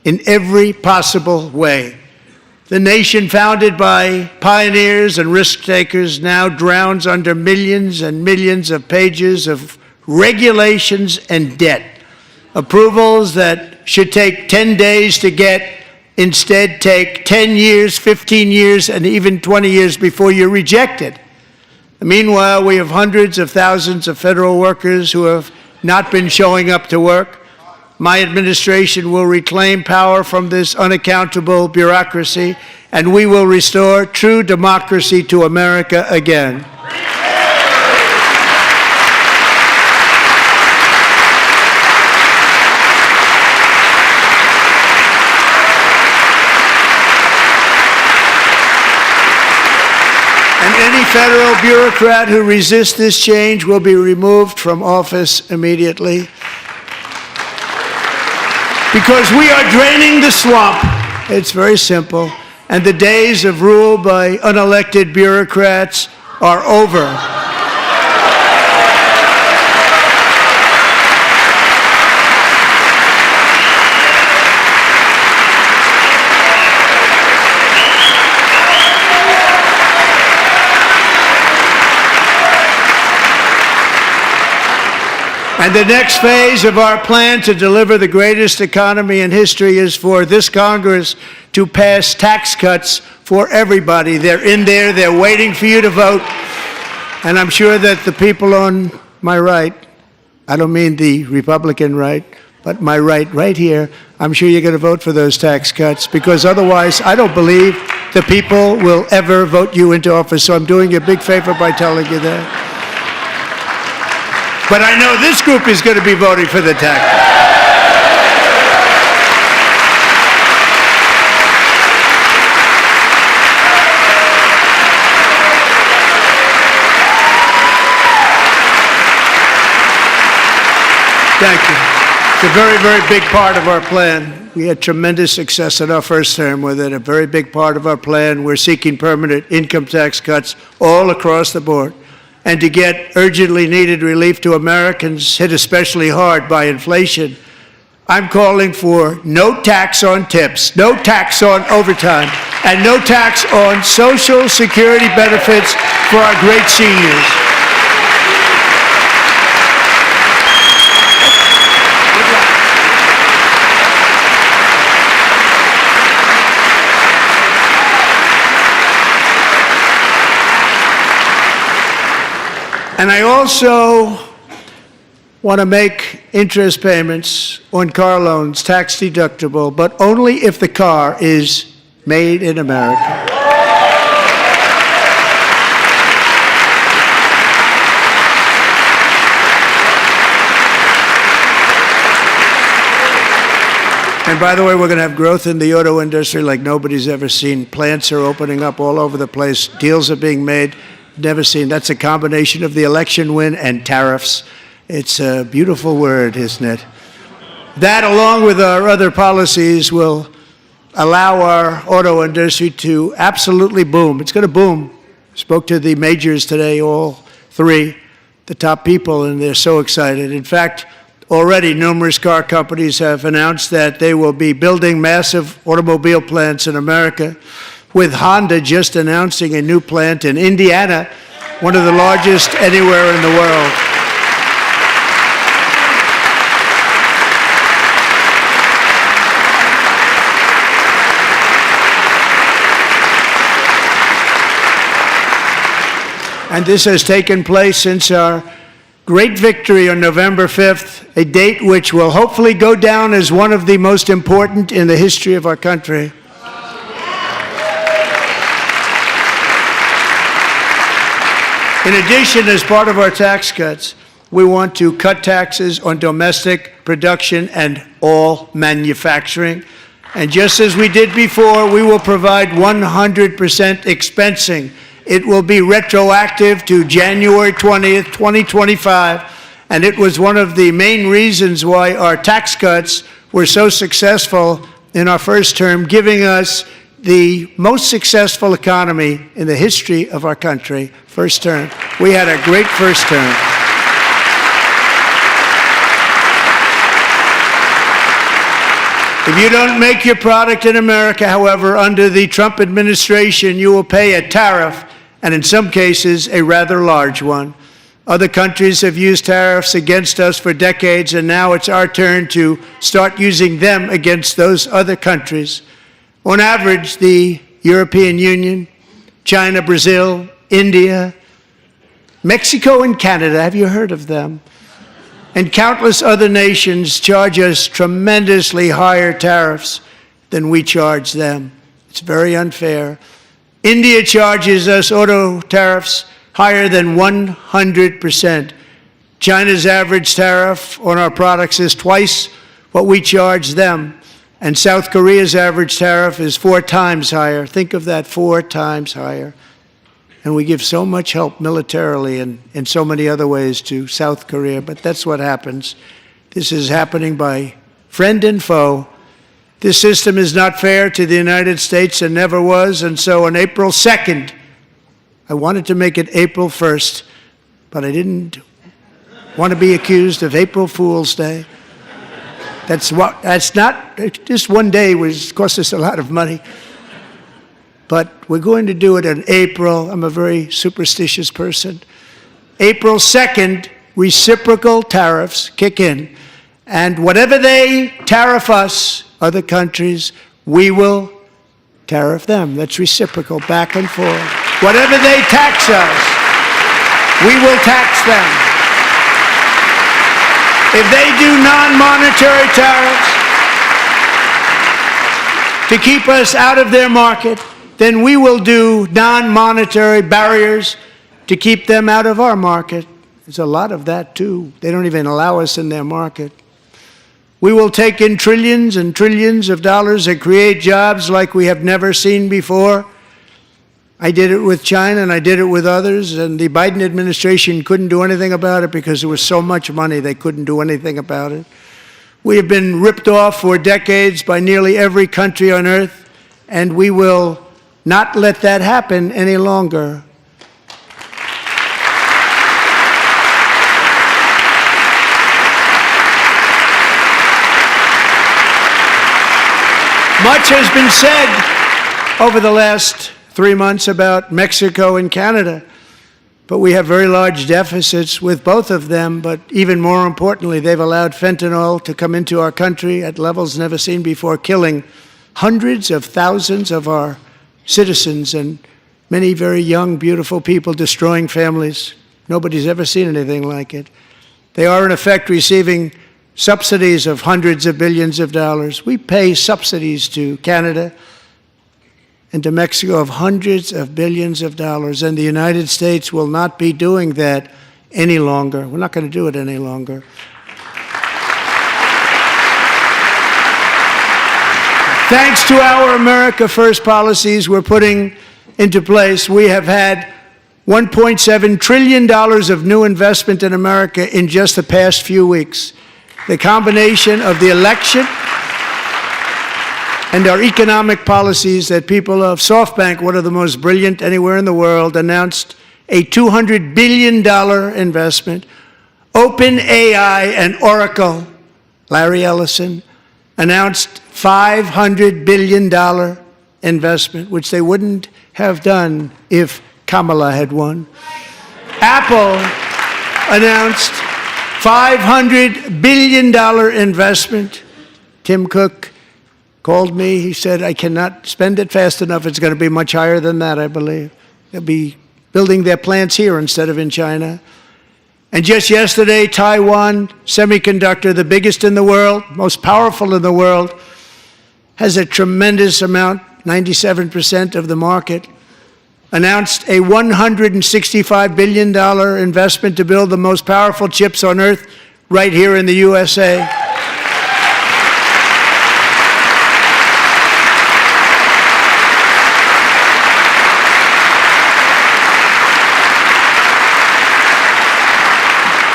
in every possible way. The nation founded by pioneers and risk-takers now drowns under millions and millions of pages of regulations and debt. Approvals that should take 10 days to get instead take 10 years, 15 years, and even 20 years before you're rejected. Meanwhile, we have hundreds of thousands of federal workers who have not been showing up to work. My administration will reclaim power from this unaccountable bureaucracy, and we will restore true democracy to America again. federal bureaucrat who resists this change will be removed from office immediately. Because we are draining the swamp. It's very simple. And the days of rule by unelected bureaucrats are over. And the next phase of our plan to deliver the greatest economy in history is for this Congress to pass tax cuts for everybody. They're in there, they're waiting for you to vote. And I'm sure that the people on my right, I don't mean the Republican right, but my right here, I'm sure you're going to vote for those tax cuts, because otherwise I don't believe the people will ever vote you into office. So I'm doing you a big favor by telling you that. But I know this group is going to be voting for the tax. Thank you. It's a very, very big part of our plan. We had tremendous success in our first term with it. A very big part of our plan. We're seeking permanent income tax cuts all across the board. And to get urgently needed relief to Americans hit especially hard by inflation, I'm calling for no tax on tips, no tax on overtime, and no tax on Social Security benefits for our great seniors. And I also want to make interest payments on car loans tax deductible, but only if the car is made in America. And by the way, we're going to have growth in the auto industry like nobody's ever seen. Plants are opening up all over the place. Deals are being made. Never seen. That's a combination of the election win and tariffs. It's a beautiful word, isn't it? That, along with our other policies, will allow our auto industry to absolutely boom. It's going to boom. Spoke to the majors today, all three, the top people, and they're so excited. In fact, already numerous car companies have announced that they will be building massive automobile plants in America, with Honda just announcing a new plant in Indiana, one of the largest anywhere in the world. And this has taken place since our great victory on November 5th, a date which will hopefully go down as one of the most important in the history of our country. In addition, as part of our tax cuts, we want to cut taxes on domestic production and all manufacturing. And just as we did before, we will provide 100% expensing. It will be retroactive to January 20th, 2025. And it was one of the main reasons why our tax cuts were so successful in our first term, giving us the most successful economy in the history of our country, first term. We had a great first term. If you don't make your product in America, however, under the Trump administration, you will pay a tariff, and in some cases, a rather large one. Other countries have used tariffs against us for decades, and now it's our turn to start using them against those other countries. On average, the European Union, China, Brazil, India, Mexico, and Canada, have you heard of them? And countless other nations charge us tremendously higher tariffs than we charge them. It's very unfair. India charges us auto tariffs higher than 100%. China's average tariff on our products is twice what we charge them. And South Korea's average tariff is 4 times higher. Think of that, 4 times higher. And we give so much help militarily and in so many other ways to South Korea, but that's what happens. This is happening by friend and foe. This system is not fair to the United States and never was, and so on April 2nd, I wanted to make it April 1st, but I didn't want to be accused of April Fool's Day. That's not, just one day cost us a lot of money. But we're going to do it in April. I'm a very superstitious person. April 2nd, reciprocal tariffs kick in. And whatever they tariff us, other countries, we will tariff them. That's reciprocal, back and forth. Whatever they tax us, we will tax them. If they do non-monetary tariffs to keep us out of their market, then we will do non-monetary barriers to keep them out of our market. There's a lot of that, too. They don't even allow us in their market. We will take in trillions and trillions of dollars and create jobs like we have never seen before. I did it with China and I did it with others, and the Biden administration couldn't do anything about it because there was so much money they couldn't do anything about it. We have been ripped off for decades by nearly every country on earth, and we will not let that happen any longer. Much has been said over the last 3 months about Mexico and Canada, but we have very large deficits with both of them. But even more importantly, they've allowed fentanyl to come into our country at levels never seen before, killing hundreds of thousands of our citizens and many very young, beautiful people, destroying families. Nobody's ever seen anything like it. They are, in effect, receiving subsidies of hundreds of billions of dollars. We pay subsidies to Canada and to Mexico of hundreds of billions of dollars, and the United States will not be doing that any longer. We're not going to do it any longer. Thanks to our America First policies we're putting into place, we have had $1.7 trillion of new investment in America in just the past few weeks. The combination of the election and our economic policies that people of SoftBank, one of the most brilliant anywhere in the world, announced a $200 billion investment. OpenAI and Oracle, Larry Ellison, announced $500 billion investment, which they wouldn't have done if Kamala had won. Apple announced $500 billion investment. Tim Cook called me. He said, I cannot spend it fast enough. It's going to be much higher than that, I believe. They'll be building their plants here instead of in China. And just yesterday, Taiwan Semiconductor, the biggest in the world, most powerful in the world, has a tremendous amount, 97% of the market, announced a $165 billion investment to build the most powerful chips on earth right here in the USA.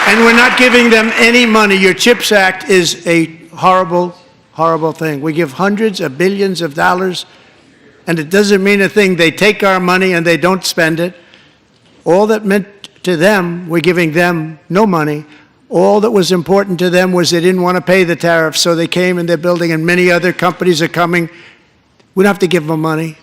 And we're not giving them any money. Your CHIPS Act is a horrible, horrible thing. We give hundreds of billions of dollars, and it doesn't mean a thing. They take our money and they don't spend it. All that meant to them, we're giving them no money. All that was important to them was they didn't want to pay the tariffs, so they came and they're building, and many other companies are coming. We don't have to give them money.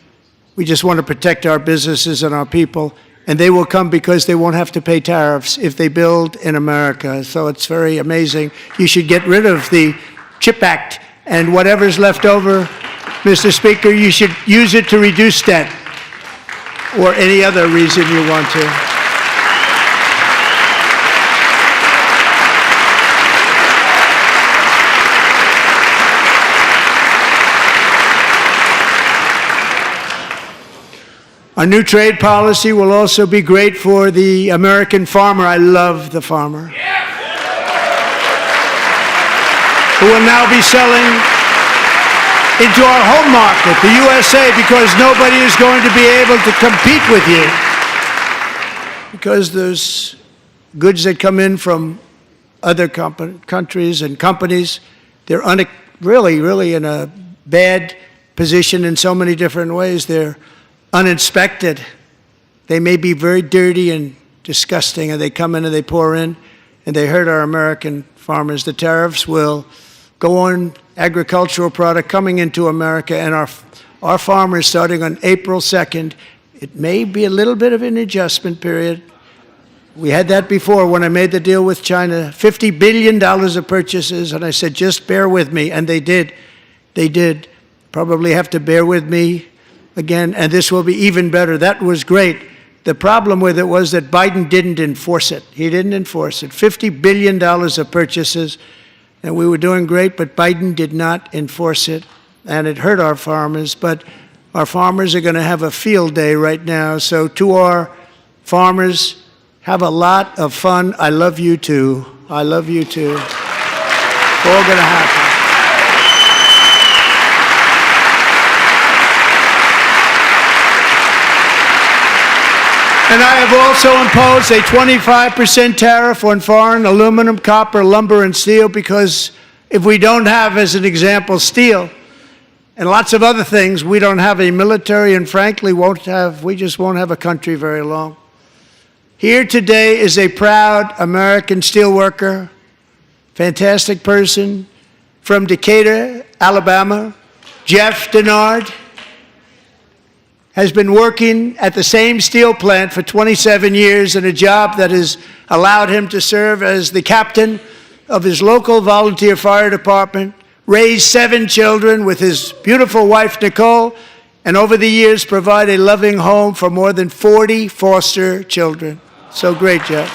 We just want to protect our businesses and our people. And they will come because they won't have to pay tariffs if they build in America. So it's very amazing. You should get rid of the CHIP Act, and whatever's left over, Mr. Speaker, you should use it to reduce debt or any other reason you want to. Our new trade policy will also be great for the American farmer. I love the farmer. Who will now be selling into our home market, the USA, because nobody is going to be able to compete with you. because there's goods that come in from other countries and companies. They're really in a bad position in so many different ways. They're uninspected. They may be very dirty and disgusting, and they come in and they pour in, and they hurt our American farmers. The tariffs will go on agricultural product coming into America, and our farmers, starting on April 2nd, it may be a little bit of an adjustment period. We had that before when I made the deal with China, $50 billion of purchases, and I said, just bear with me, and they did. They did. Probably have to bear with me again, and this will be even better. That was great. The problem with it was that Biden didn't enforce it. He didn't enforce it. $50 billion of purchases, and we were doing great, but Biden did not enforce it, and it hurt our farmers. But our farmers are going to have a field day right now. So to our farmers, have a lot of fun. I love you too. I love you too. It's all going to happen. And I have also imposed a 25% tariff on foreign aluminum, copper, lumber, and steel, because if we don't have, as an example, steel and lots of other things, we don't have a military, and frankly we just won't have a country very long. Here today is a proud American steelworker, fantastic person from Decatur, Alabama, Jeff Denard. Has been working at the same steel plant for 27 years in a job that has allowed him to serve as the captain of his local volunteer fire department, raise 7 children with his beautiful wife, Nicole, and over the years provide a loving home for more than 40 foster children. So great, Jeff.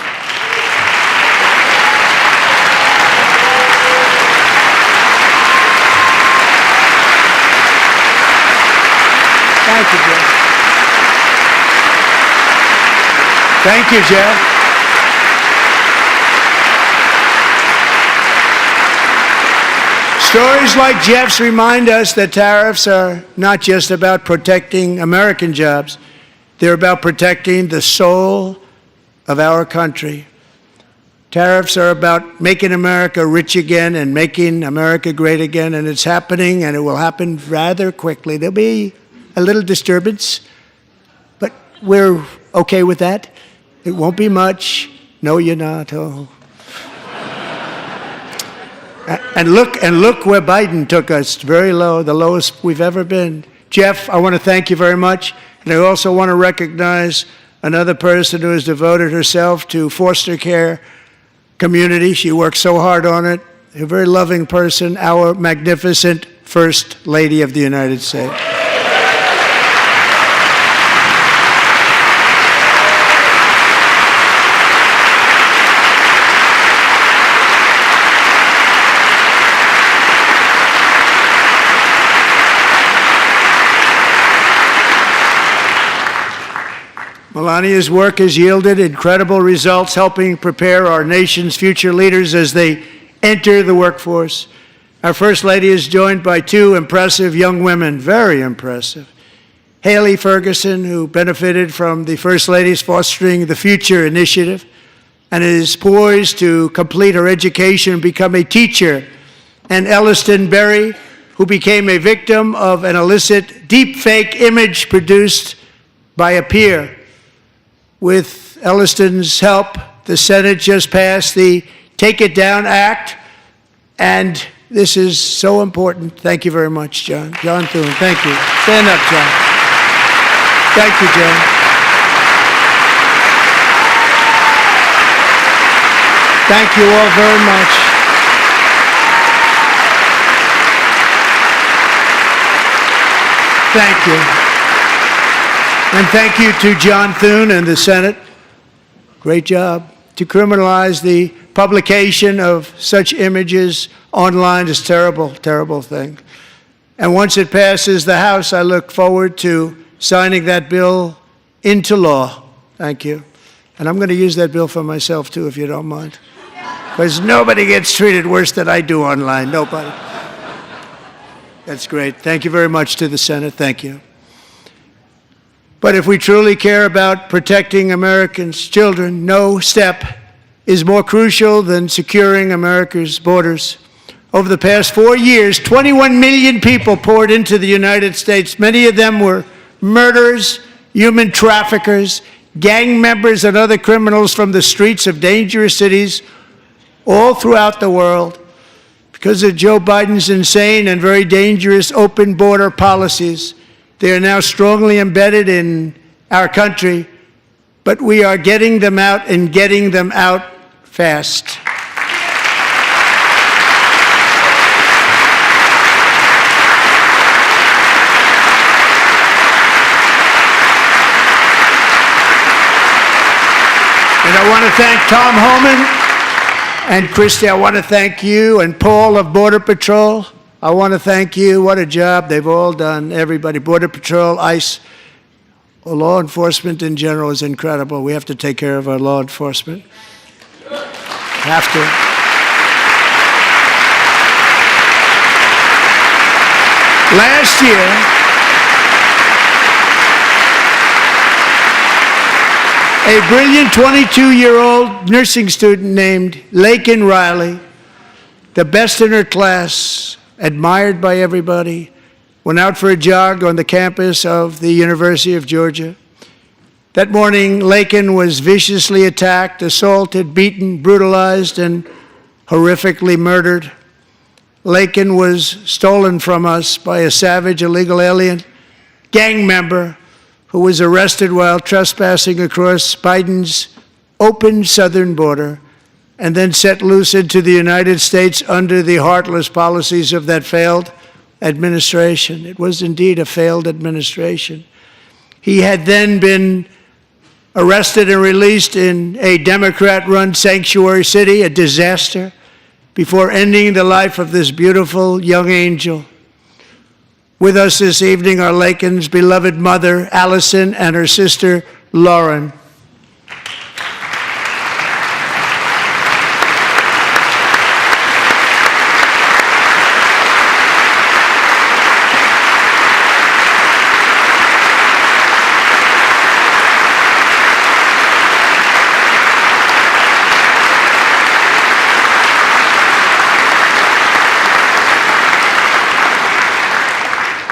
Thank you, Jeff. Thank you, Jeff. Stories like Jeff's remind us that tariffs are not just about protecting American jobs. They're about protecting the soul of our country. Tariffs are about making America rich again and making America great again, and it's happening, and it will happen rather quickly. There'll be a little disturbance, but we're okay with that. It won't be much. No, you're not. Oh. And look where Biden took us. Very low, the lowest we've ever been. Jeff, I want to thank you very much. And I also want to recognize another person who has devoted herself to foster care community. She works so hard on it. A very loving person, our magnificent First Lady of the United States. Melania's work has yielded incredible results, helping prepare our nation's future leaders as they enter the workforce. Our First Lady is joined by 2 impressive young women, very impressive. Haley Ferguson, who benefited from the First Lady's Fostering the Future initiative and is poised to complete her education and become a teacher. And Elliston Berry, who became a victim of an illicit deepfake image produced by a peer. With Elliston's help, the Senate just passed the Take It Down Act, and this is so important. Thank you very much, John. John Thune, thank you. Stand up, John. Thank you, John. Thank you all very much. Thank you. And thank you to John Thune and the Senate. Great job. To criminalize the publication of such images online is a terrible, terrible thing. And once it passes the House, I look forward to signing that bill into law. Thank you. And I'm going to use that bill for myself, too, if you don't mind. Because nobody gets treated worse than I do online. Nobody. That's great. Thank you very much to the Senate. Thank you. But if we truly care about protecting Americans' children, no step is more crucial than securing America's borders. Over the past 4 years, 21 million people poured into the United States. Many of them were murderers, human traffickers, gang members, and other criminals from the streets of dangerous cities all throughout the world. Because of Joe Biden's insane and very dangerous open border policies, they are now strongly embedded in our country, but we are getting them out and getting them out fast. And I want to thank Tom Homan and Christy. I want to thank you and Paul of Border Patrol. I want to thank you. What a job they've all done, everybody. Border Patrol, ICE, law enforcement in general is incredible. We have to take care of our law enforcement. Have to. Last year, a brilliant 22-year-old nursing student named Laken Riley, the best in her class, admired by everybody, went out for a jog on the campus of the University of Georgia. That morning, Laken was viciously attacked, assaulted, beaten, brutalized, and horrifically murdered. Laken was stolen from us by a savage illegal alien gang member who was arrested while trespassing across Biden's open southern border and then set loose into the United States under the heartless policies of that failed administration. It was indeed a failed administration. He had then been arrested and released in a Democrat-run sanctuary city, a disaster, before ending the life of this beautiful young angel. With us this evening are Laken's beloved mother, Allison, and her sister, Lauren.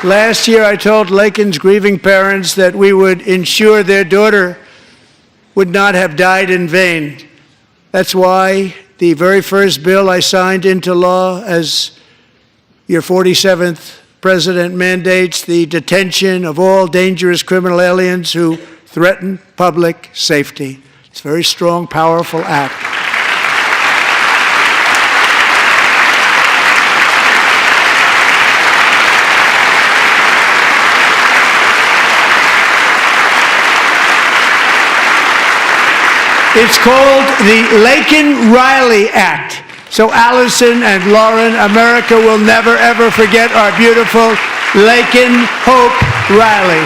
Last year, I told Laken's grieving parents that we would ensure their daughter would not have died in vain. That's why the very first bill I signed into law as your 47th president mandates the detention of all dangerous criminal aliens who threaten public safety. It's a very strong, powerful act. It's called the Laken-Riley Act. So Allison and Lauren, America will never, ever forget our beautiful Laken Hope Riley.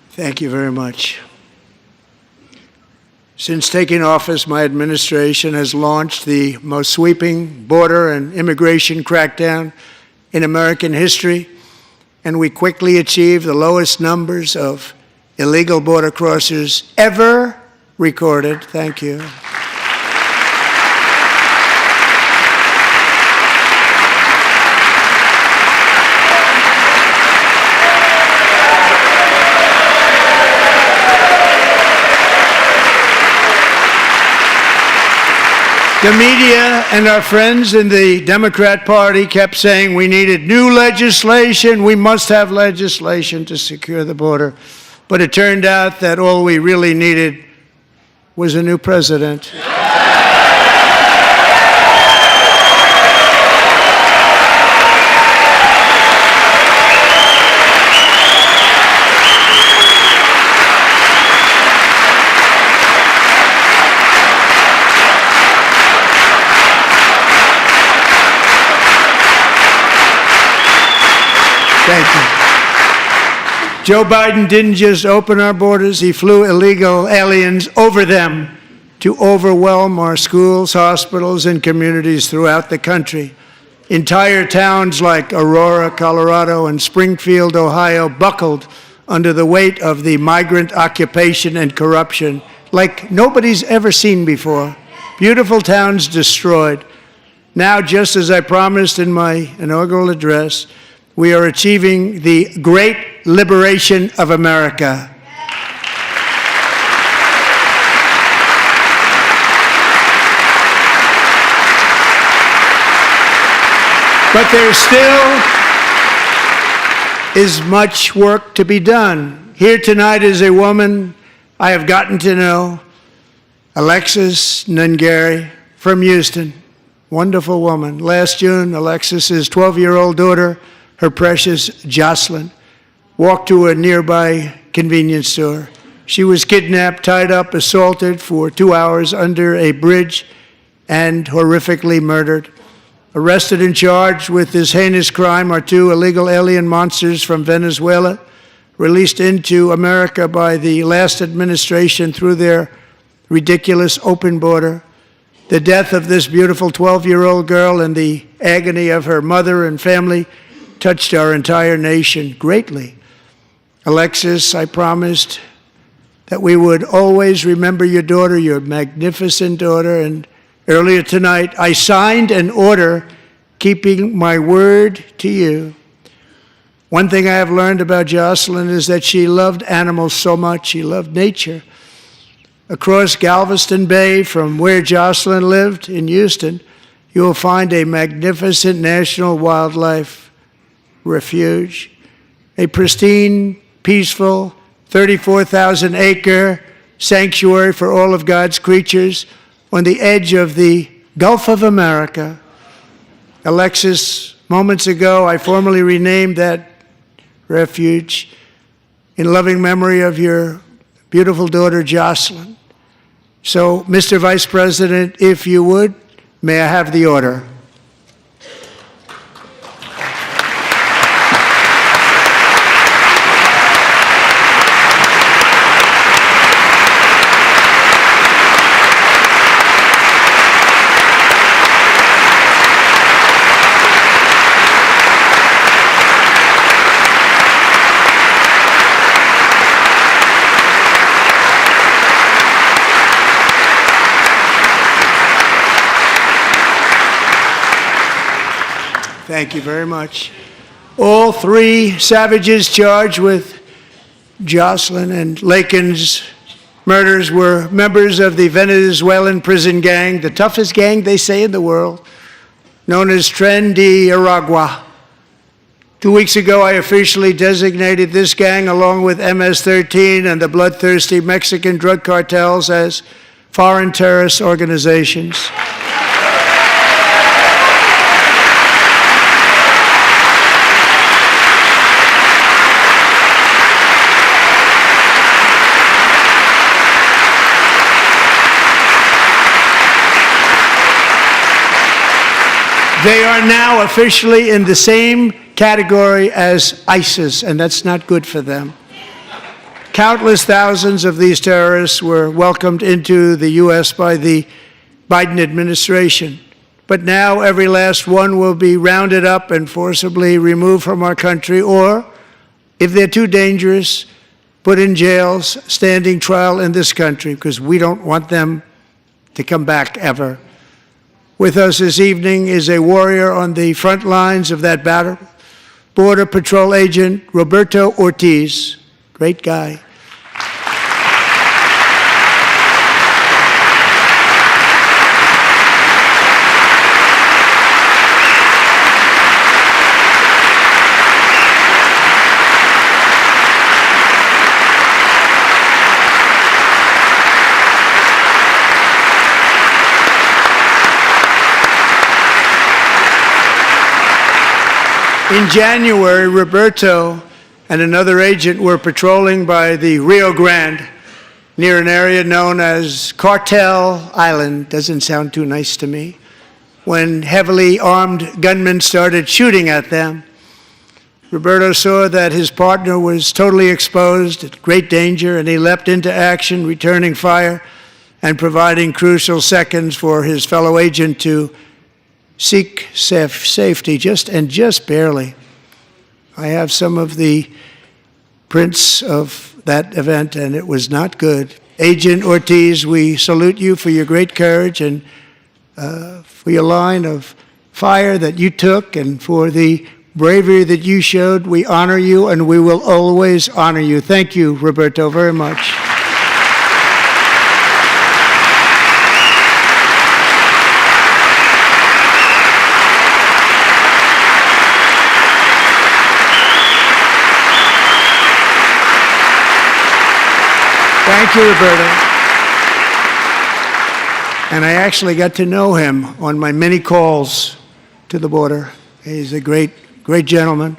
Thank you very much. Since taking office, my administration has launched the most sweeping border and immigration crackdown in American history, and we quickly achieved the lowest numbers of illegal border crossers ever recorded. Thank you. The media and our friends in the Democrat Party kept saying we needed new legislation, we must have legislation to secure the border. But it turned out that all we really needed was a new president. Thank you. Joe Biden didn't just open our borders, he flew illegal aliens over them to overwhelm our schools, hospitals, and communities throughout the country. Entire towns like Aurora, Colorado, and Springfield, Ohio, buckled under the weight of the migrant occupation and corruption like nobody's ever seen before. Beautiful towns destroyed. Now, just as I promised in my inaugural address, we are achieving the great liberation of America. But there still is much work to be done. Here tonight is a woman I have gotten to know, Alexis Nungari from Houston. Wonderful woman. Last June, Alexis's 12-year-old daughter, her precious Jocelyn, walked to a nearby convenience store. She was kidnapped, tied up, assaulted for 2 hours under a bridge, and horrifically murdered. Arrested and charged with this heinous crime are 2 illegal alien monsters from Venezuela, released into America by the last administration through their ridiculous open border. The death of this beautiful 12-year-old girl and the agony of her mother and family touched our entire nation greatly. Alexis, I promised that we would always remember your daughter, your magnificent daughter, and earlier tonight, I signed an order keeping my word to you. One thing I have learned about Jocelyn is that she loved animals so much. She loved nature. Across Galveston Bay, from where Jocelyn lived in Houston, you will find a magnificent national wildlife refuge, a pristine, peaceful, 34,000-acre sanctuary for all of God's creatures on the edge of the Gulf of America. Alexis, moments ago, I formally renamed that refuge in loving memory of your beautiful daughter, Jocelyn. So, Mr. Vice President, if you would, may I have the order? Thank you very much. All 3 savages charged with Jocelyn and Lakin's murders were members of the Venezuelan prison gang, the toughest gang, they say, in the world, known as Tren de Aragua. 2 weeks ago, I officially designated this gang, along with MS-13 and the bloodthirsty Mexican drug cartels, as foreign terrorist organizations. They are now officially in the same category as ISIS, and that's not good for them. Countless thousands of these terrorists were welcomed into the U.S. by the Biden administration. But now every last one will be rounded up and forcibly removed from our country, or, if they're too dangerous, put in jails, standing trial in this country, because we don't want them to come back ever. With us this evening is a warrior on the front lines of that battle, Border Patrol Agent Roberto Ortiz. Great guy. In January, Roberto and another agent were patrolling by the Rio Grande near an area known as Cartel Island. Doesn't sound too nice to me. When heavily armed gunmen started shooting at them. Roberto saw that his partner was totally exposed, at great danger, and he leapt into action, returning fire and providing crucial seconds for his fellow agent to seek safety, just barely. I have some of the prints of that event, and it was not good. Agent Ortiz, we salute you for your great courage and for your line of fire that you took and for the bravery that you showed. We honor you, and we will always honor you. Thank you, Roberto, very much. Thank you, Roberto. And I actually got to know him on my many calls to the border. He's a great gentleman.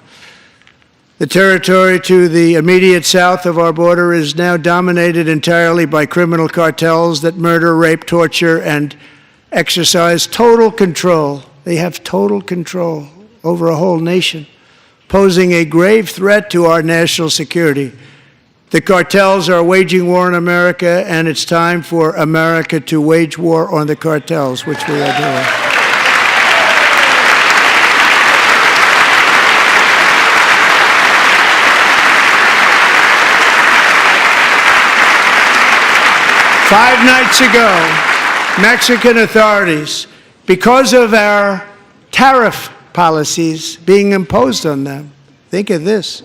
The territory to the immediate south of our border is now dominated entirely by criminal cartels that murder, rape, torture, and exercise total control. They have total control over a whole nation, posing a grave threat to our national security. The cartels are waging war on America, and it's time for America to wage war on the cartels, which we are doing. Five nights ago, Mexican authorities, because of our tariff policies being imposed on them, think of this,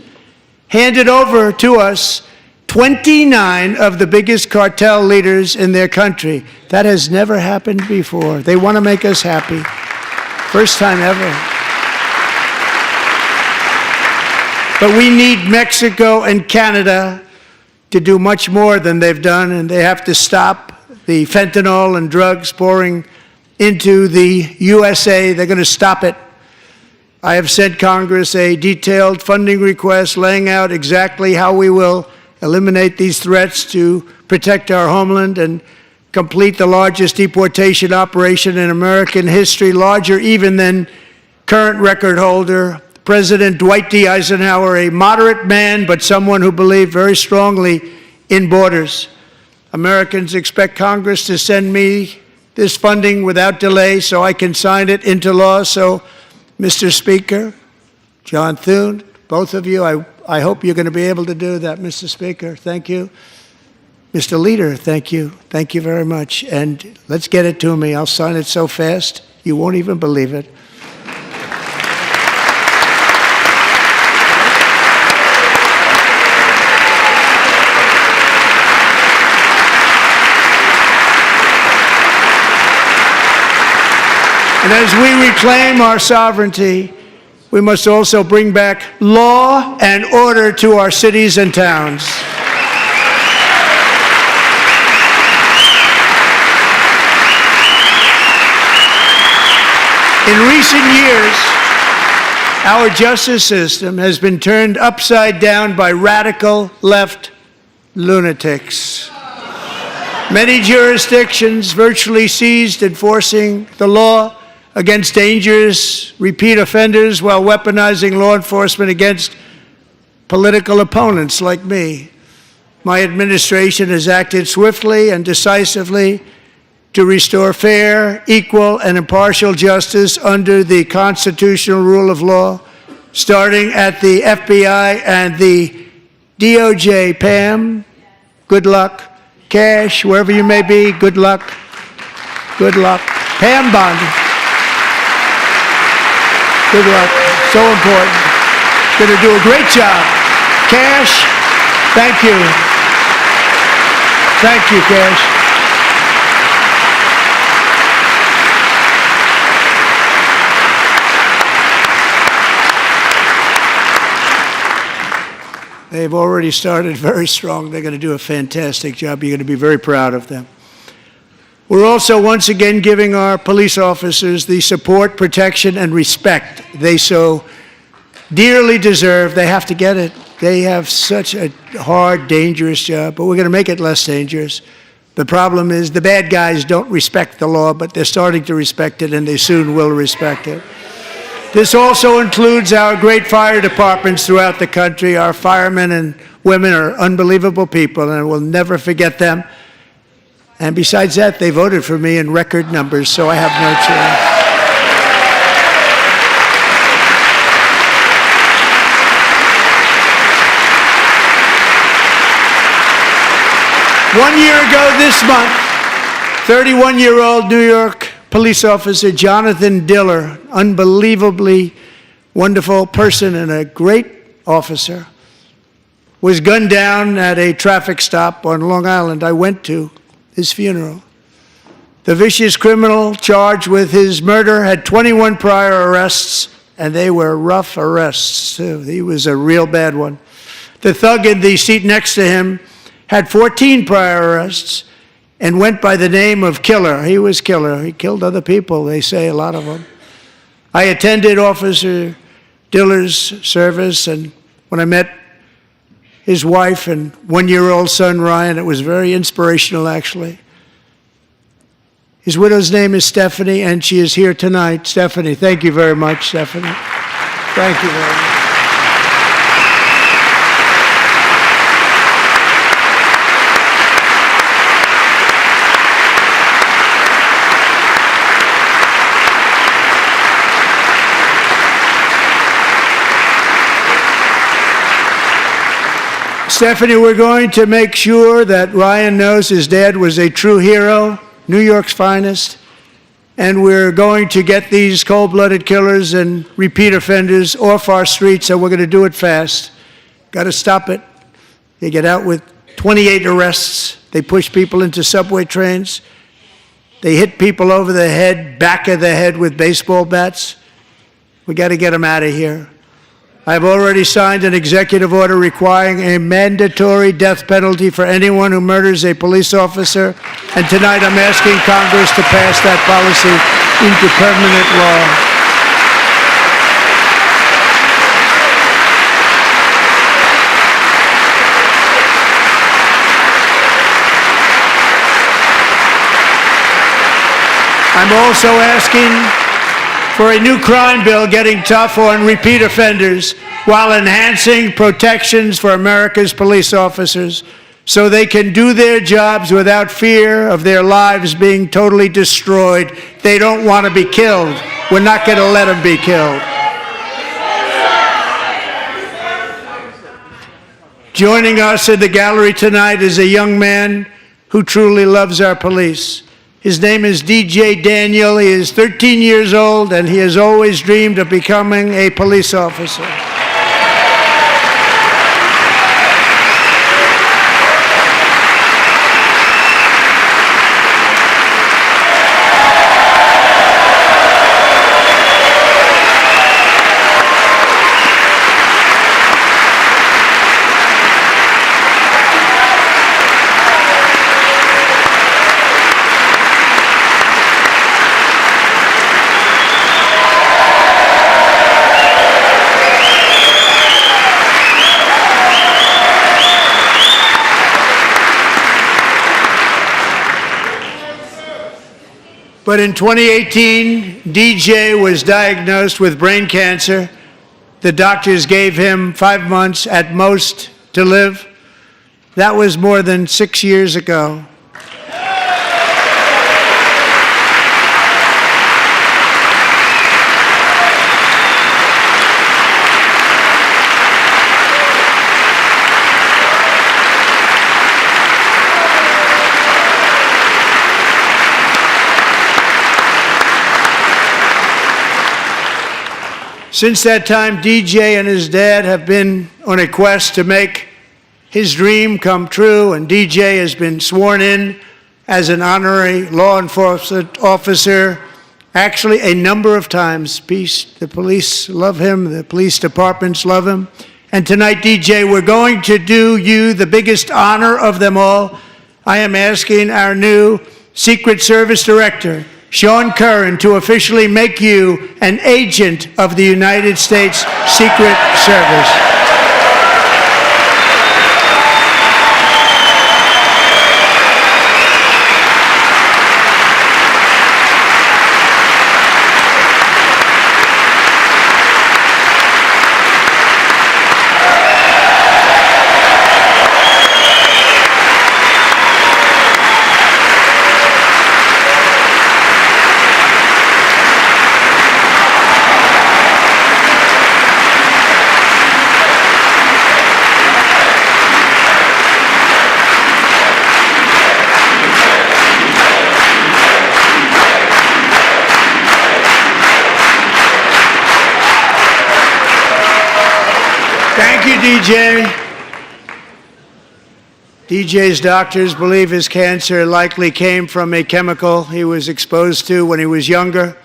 handed over to us 29 of the biggest cartel leaders in their country. That has never happened before. They want to make us happy. First time ever. But we need Mexico and Canada to do much more than they've done, and they have to stop the fentanyl and drugs pouring into the USA. They're going to stop it. I have sent Congress a detailed funding request laying out exactly how we will eliminate these threats to protect our homeland and complete the largest deportation operation in American history, larger even than current record holder, President Dwight D. Eisenhower, a moderate man, but someone who believed very strongly in borders. Americans expect Congress to send me this funding without delay so I can sign it into law. So, Mr. Speaker, John Thune, both of you, I hope you're going to be able to do that, Mr. Speaker. Thank you. Mr. Leader, thank you. Thank you very much. And let's get it to me. I'll sign it so fast, you won't even believe it. And as we reclaim our sovereignty, we must also bring back law and order to our cities and towns. In recent years, our justice system has been turned upside down by radical left lunatics. Many jurisdictions virtually ceased enforcing the law against dangerous repeat offenders while weaponizing law enforcement against political opponents like me. My administration has acted swiftly and decisively to restore fair, equal, and impartial justice under the constitutional rule of law, starting at the FBI and the DOJ. Pam, good luck. Cash, wherever you may be, good luck. Good luck. Pam Bondi. Good luck. So important. Going to do a great job. Cash, thank you. Thank you, Cash. They've already started very strong. They're going to do a fantastic job. You're going to be very proud of them. We're also once again giving our police officers the support, protection, and respect they so dearly deserve. They have to get it. They have such a hard, dangerous job, but we're going to make it less dangerous. The problem is the bad guys don't respect the law, but they're starting to respect it, and they soon will respect it. This also includes our great fire departments throughout the country. Our firemen and women are unbelievable people, and we'll never forget them. And besides that, they voted for me in record numbers, so I have no choice. One year ago this month, 31-year-old New York police officer Jonathan Diller, unbelievably wonderful person and a great officer, was gunned down at a traffic stop on Long Island. I went to his funeral. The vicious criminal charged with his murder had 21 prior arrests, and they were rough arrests, too. He was a real bad one. The thug in the seat next to him had 14 prior arrests and went by the name of Killer. He was Killer. He killed other people, they say, a lot of them. I attended Officer Diller's service, and when I met his wife and one-year-old son, Ryan, it was very inspirational, actually. His widow's name is Stephanie, and she is here tonight. Stephanie, thank you very much, Stephanie. Thank you very much. Stephanie, we're going to make sure that Ryan knows his dad was a true hero, New York's finest, and we're going to get these cold-blooded killers and repeat offenders off our streets, and we're going to do it fast. Got to stop it. They get out with 28 arrests. They push people into subway trains. They hit people over the head, back of the head with baseball bats. We got to get them out of here. I've already signed an executive order requiring a mandatory death penalty for anyone who murders a police officer, and tonight I'm asking Congress to pass that policy into permanent law. I'm also asking for a new crime bill getting tough on repeat offenders while enhancing protections for America's police officers so they can do their jobs without fear of their lives being totally destroyed. They don't want to be killed. We're not going to let them be killed. Joining us in the gallery tonight is a young man who truly loves our police. His name is DJ Daniel. He is 13 years old, and he has always dreamed of becoming a police officer. But in 2018, DJ was diagnosed with brain cancer. The doctors gave him 5 months at most to live. That was more than 6 years ago. Since that time, DJ and his dad have been on a quest to make his dream come true, and DJ has been sworn in as an honorary law enforcement officer, actually a number of times. The police love him, the police departments love him. And tonight, DJ, we're going to do you the biggest honor of them all. I am asking our new Secret Service Director, Sean Curran, to officially make you an agent of the United States Secret Service. DJ. DJ's doctors believe his cancer likely came from a chemical he was exposed to when he was younger.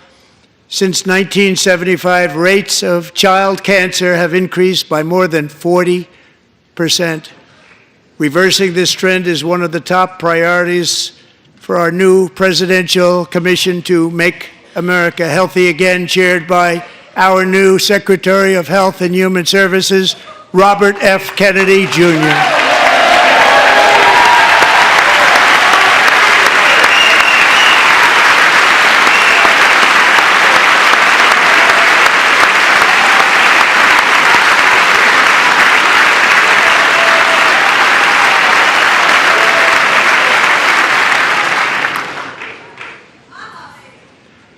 Since 1975, rates of child cancer have increased by more than 40%. Reversing this trend is one of the top priorities for our new presidential commission to make America healthy again, chaired by our new Secretary of Health and Human Services, Robert F. Kennedy, Jr.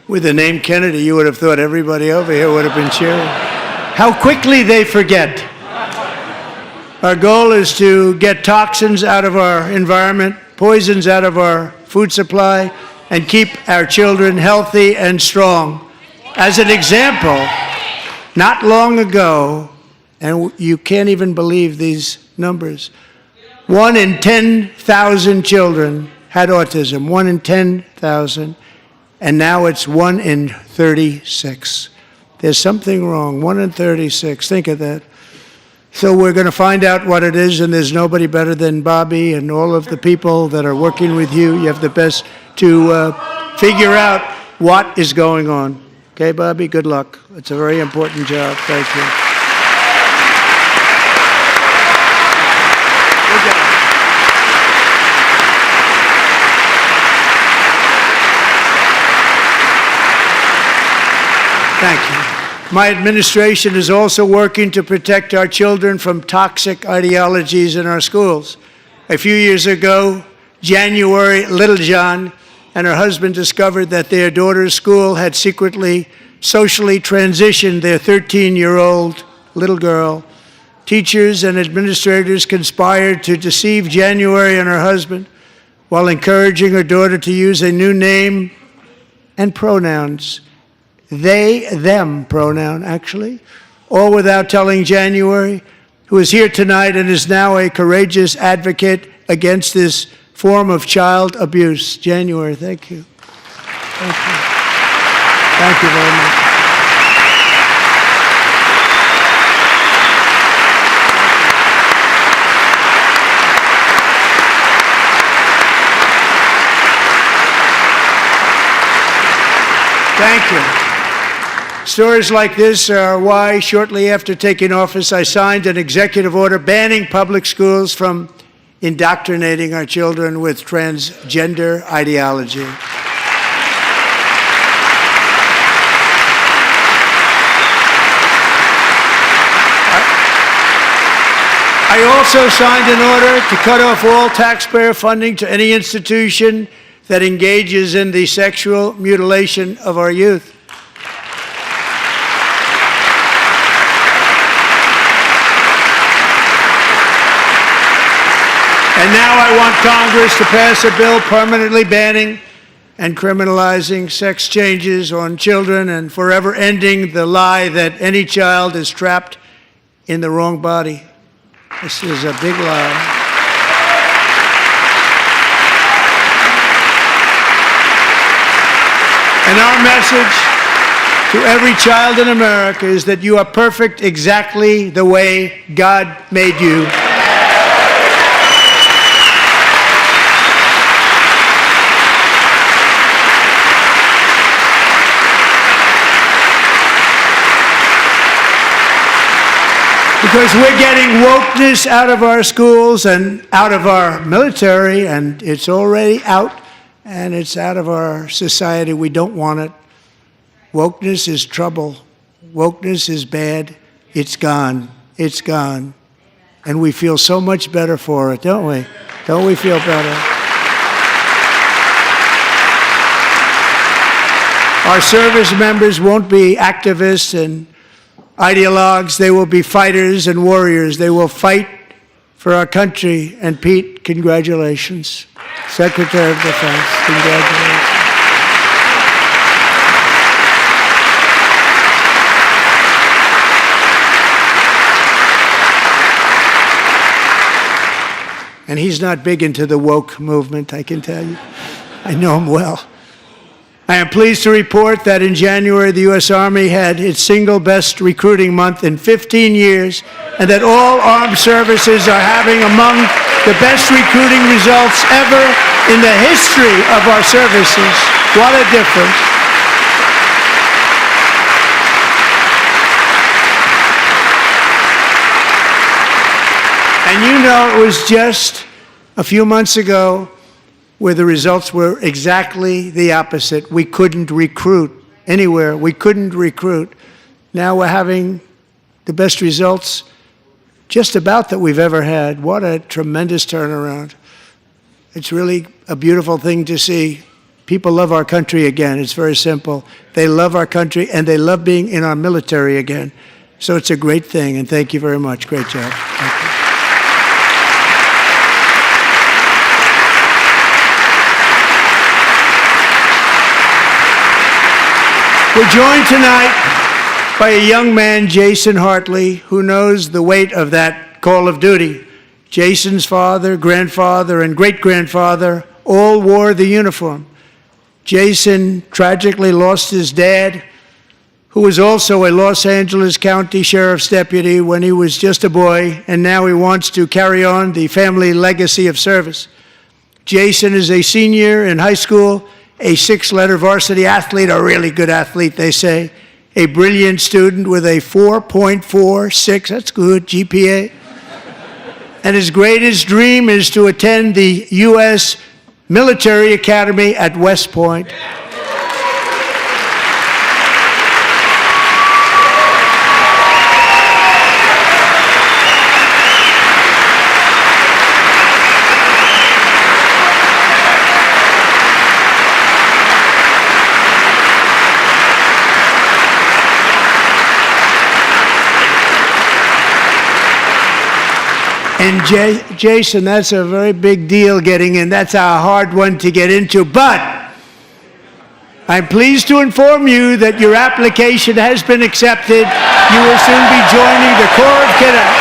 With the name Kennedy, you would have thought everybody over here would have been cheering. How quickly they forget. Our goal is to get toxins out of our environment, poisons out of our food supply, and keep our children healthy and strong. As an example, not long ago, and you can't even believe these numbers, 1 in 10,000 children had autism, 1 in 10,000. And now it's 1 in 36. There's something wrong, 1 in 36. Think of that. So we're going to find out what it is, and there's nobody better than Bobby and all of the people that are working with you. You have the best to figure out what is going on. Okay, Bobby, good luck. It's a very important job. Thank you. Good job. Thank you. My administration is also working to protect our children from toxic ideologies in our schools. A few years ago, January Littlejohn and her husband discovered that their daughter's school had secretly, socially transitioned their 13-year-old little girl. Teachers and administrators conspired to deceive January and her husband while encouraging her daughter to use a new name and pronouns. They, them pronoun, actually, all without telling January, who is here tonight and is now a courageous advocate against this form of child abuse. January, thank you. Thank you. Thank you very much. Thank you. Stories like this are why, shortly after taking office, I signed an executive order banning public schools from indoctrinating our children with transgender ideology. I also signed an order to cut off all taxpayer funding to any institution that engages in the sexual mutilation of our youth. And now I want Congress to pass a bill permanently banning and criminalizing sex changes on children and forever ending the lie that any child is trapped in the wrong body. This is a big lie. And our message to every child in America is that you are perfect exactly the way God made you. Because we're getting wokeness out of our schools and out of our military, and it's already out, and it's out of our society. We don't want it. Wokeness is trouble. Wokeness is bad. It's gone. It's gone. And we feel so much better for it, don't we? Don't we feel better? Our service members won't be activists and ideologues. They will be fighters and warriors. They will fight for our country. And Pete, congratulations. Secretary of Defense, congratulations. And he's not big into the woke movement, I can tell you. I know him well. I am pleased to report that in January, the U.S. Army had its single best recruiting month in 15 years, and that all armed services are having among the best recruiting results ever in the history of our services. What a difference. And you know, it was just a few months ago where the results were exactly the opposite. We couldn't recruit anywhere. We couldn't recruit. Now we're having the best results just about that we've ever had. What a tremendous turnaround. It's really a beautiful thing to see. People love our country again. It's very simple. They love our country, and they love being in our military again. So it's a great thing, and thank you very much. Great job. Thank you. We're joined tonight by a young man, Jason Hartley, who knows the weight of that call of duty. Jason's father, grandfather, and great-grandfather all wore the uniform. Jason tragically lost his dad, who was also a Los Angeles County Sheriff's deputy when he was just a boy, and now he wants to carry on the family legacy of service. Jason is a senior in high school, a six-letter varsity athlete, a really good athlete, they say, a brilliant student with a 4.46, that's good, GPA. And his greatest dream is to attend the U.S. Military Academy at West Point. And Jason, that's a very big deal getting in. That's a hard one to get into. But I'm pleased to inform you that your application has been accepted. You will soon be joining the Corps of Cadets.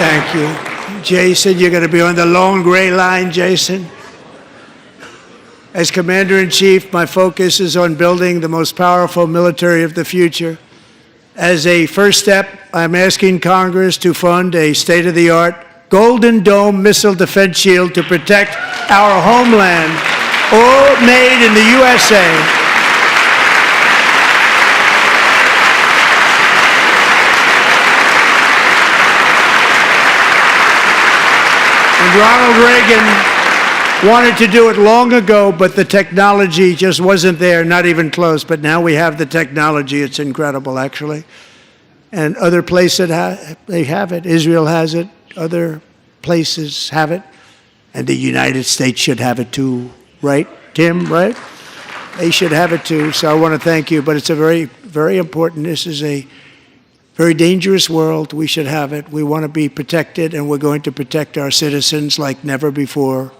Thank you. Jason, you're going to be on the long gray line, Jason. As Commander-in-Chief, my focus is on building the most powerful military of the future. As a first step, I'm asking Congress to fund a state-of-the-art Golden Dome missile defense shield to protect our homeland, all made in the USA. And Ronald Reagan wanted to do it long ago, but the technology just wasn't there, not even close. But now we have the technology. It's incredible, actually. And other places, they have it. Israel has it. Other places have it. And the United States should have it too, right, Tim, right? They should have it too. So I want to thank you. But it's a very, very important. This is a very dangerous world. We should have it. We want to be protected, and we're going to protect our citizens like never before.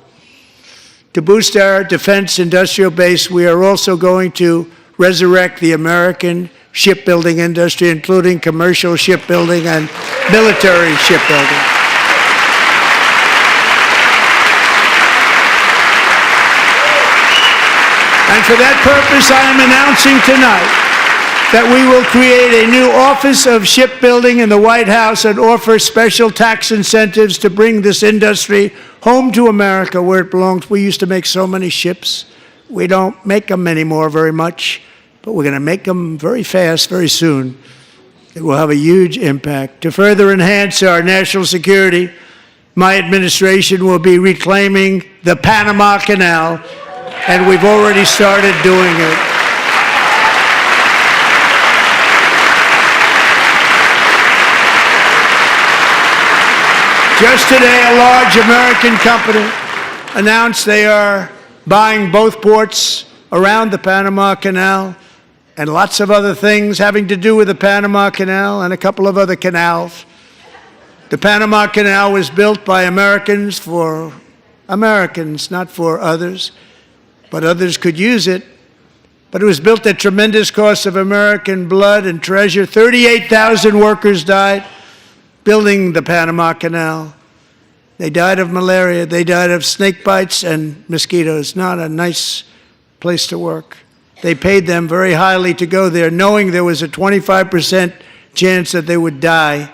To boost our defense industrial base, we are also going to resurrect the American shipbuilding industry, including commercial shipbuilding and military shipbuilding. And for that purpose, I am announcing tonight that we will create a new Office of Shipbuilding in the White House and offer special tax incentives to bring this industry home to America where it belongs. We used to make so many ships. We don't make them anymore very much, but we're going to make them very fast, very soon. It will have a huge impact. To further enhance our national security, my administration will be reclaiming the Panama Canal, and we've already started doing it. Just today, a large American company announced they are buying both ports around the Panama Canal and lots of other things having to do with the Panama Canal and a couple of other canals. The Panama Canal was built by Americans for Americans, not for others, but others could use it. But it was built at tremendous cost of American blood and treasure. 38,000 workers died building the Panama Canal. They died of malaria. They died of snake bites and mosquitoes. Not a nice place to work. They paid them very highly to go there, knowing there was a 25% chance that they would die.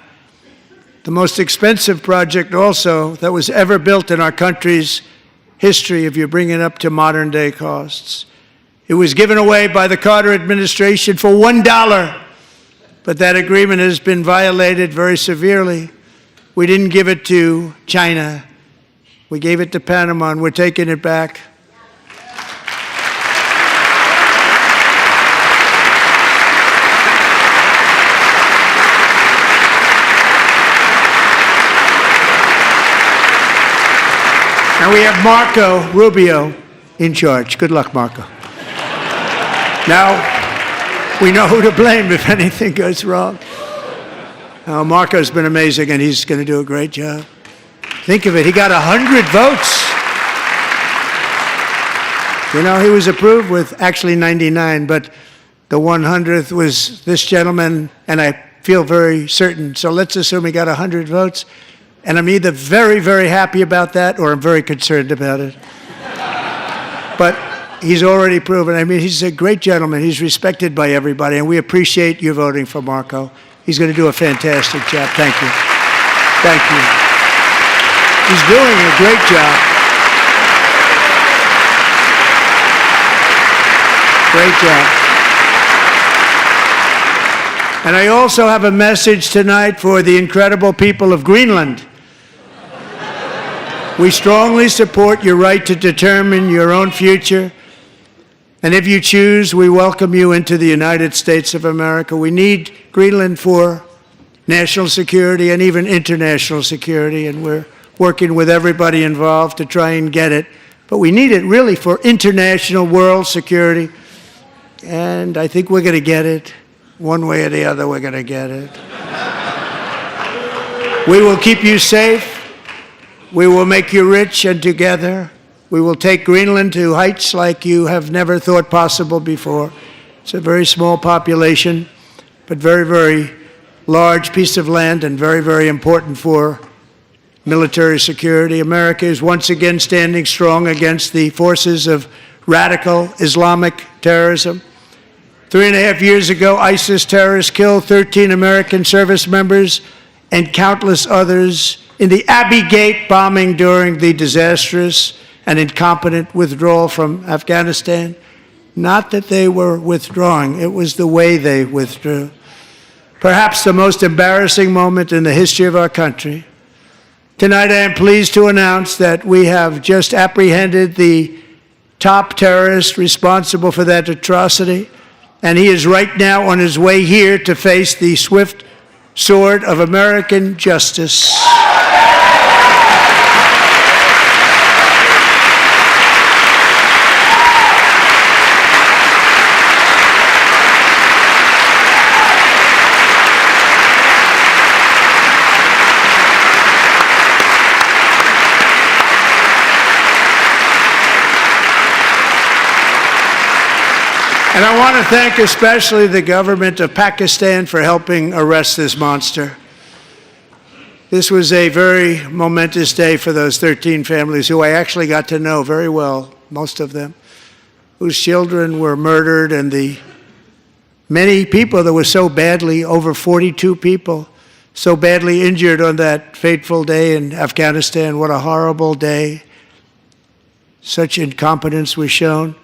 The most expensive project also that was ever built in our country's history, if you bring it up to modern day costs. It was given away by the Carter administration for $1, but that agreement has been violated very severely. We didn't give it to China. We gave it to Panama, and we're taking it back. And we have Marco Rubio in charge. Good luck, Marco. Now, we know who to blame if anything goes wrong. Marco's been amazing, and he's going to do a great job. Think of it, he got 100 votes. You know, he was approved with actually 99, but the 100th was this gentleman, and I feel very certain. So let's assume he got 100 votes, and I'm either very, very happy about that or I'm very concerned about it. But he's already proven. I mean, he's a great gentleman. He's respected by everybody, and we appreciate you voting for Marco. He's going to do a fantastic job. Thank you. Thank you. He's doing a great job. Great job. And I also have a message tonight for the incredible people of Greenland. We strongly support your right to determine your own future. And if you choose, we welcome you into the United States of America. We need Greenland for national security and even international security, and we're working with everybody involved to try and get it. But we need it really for international world security, and I think we're going to get it. One way or the other, we're going to get it. We will keep you safe. We will make you rich, and together we will take Greenland to heights like you have never thought possible before. It's a very small population, but very, very large piece of land and very, very important for military security. America is once again standing strong against the forces of radical Islamic terrorism. 3.5 years ago, ISIS terrorists killed 13 American service members and countless others in the Abbey Gate bombing during the disastrous and incompetent withdrawal from Afghanistan. Not that they were withdrawing, it was the way they withdrew. Perhaps the most embarrassing moment in the history of our country. Tonight I am pleased to announce that we have just apprehended the top terrorist responsible for that atrocity, and he is right now on his way here to face the swift sword of American justice. And I want to thank especially the government of Pakistan for helping arrest this monster. This was a very momentous day for those 13 families who I actually got to know very well, most of them, whose children were murdered, and the many people that were so badly, over 42 people, so badly injured on that fateful day in Afghanistan. What a horrible day. Such incompetence was shown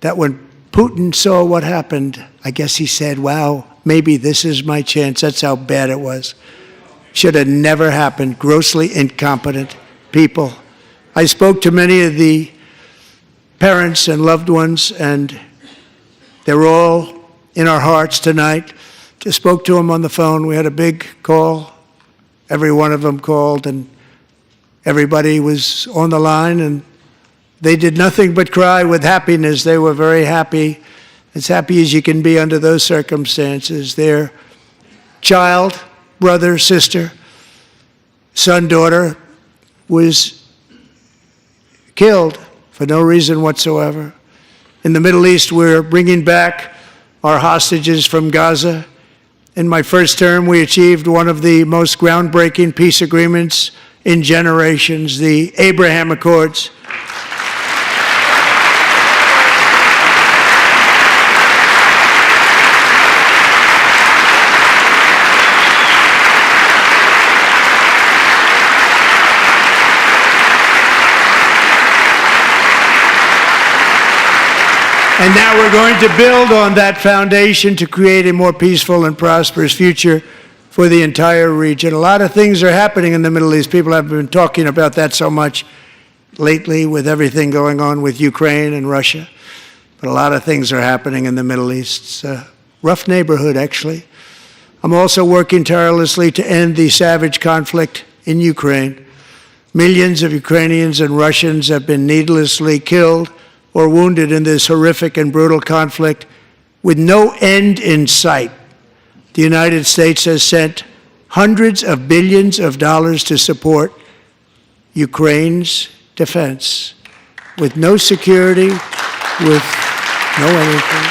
that when Putin saw what happened, I guess he said, wow, maybe this is my chance. That's how bad it was. Should have never happened. Grossly incompetent people. I spoke to many of the parents and loved ones, and they're all in our hearts tonight. Just spoke to them on the phone. We had a big call. Every one of them called, and Everybody was on the line, and they did nothing but cry with happiness. They were very happy as you can be under those circumstances. Their child, brother, sister, son, daughter was killed for no reason whatsoever. In the Middle East, we're bringing back our hostages from Gaza. In my first term, we achieved one of the most groundbreaking peace agreements in generations, the Abraham Accords. And now we're going to build on that foundation to create a more peaceful and prosperous future for the entire region. A lot of things are happening in the Middle East. People haven't been talking about that so much lately with everything going on with Ukraine and Russia. But a lot of things are happening in the Middle East. It's a rough neighborhood, actually. I'm also working tirelessly to end the savage conflict in Ukraine. Millions of Ukrainians and Russians have been needlessly killed or wounded in this horrific and brutal conflict with no end in sight. The United States has sent hundreds of billions of dollars to support Ukraine's defense with no security, with no anything.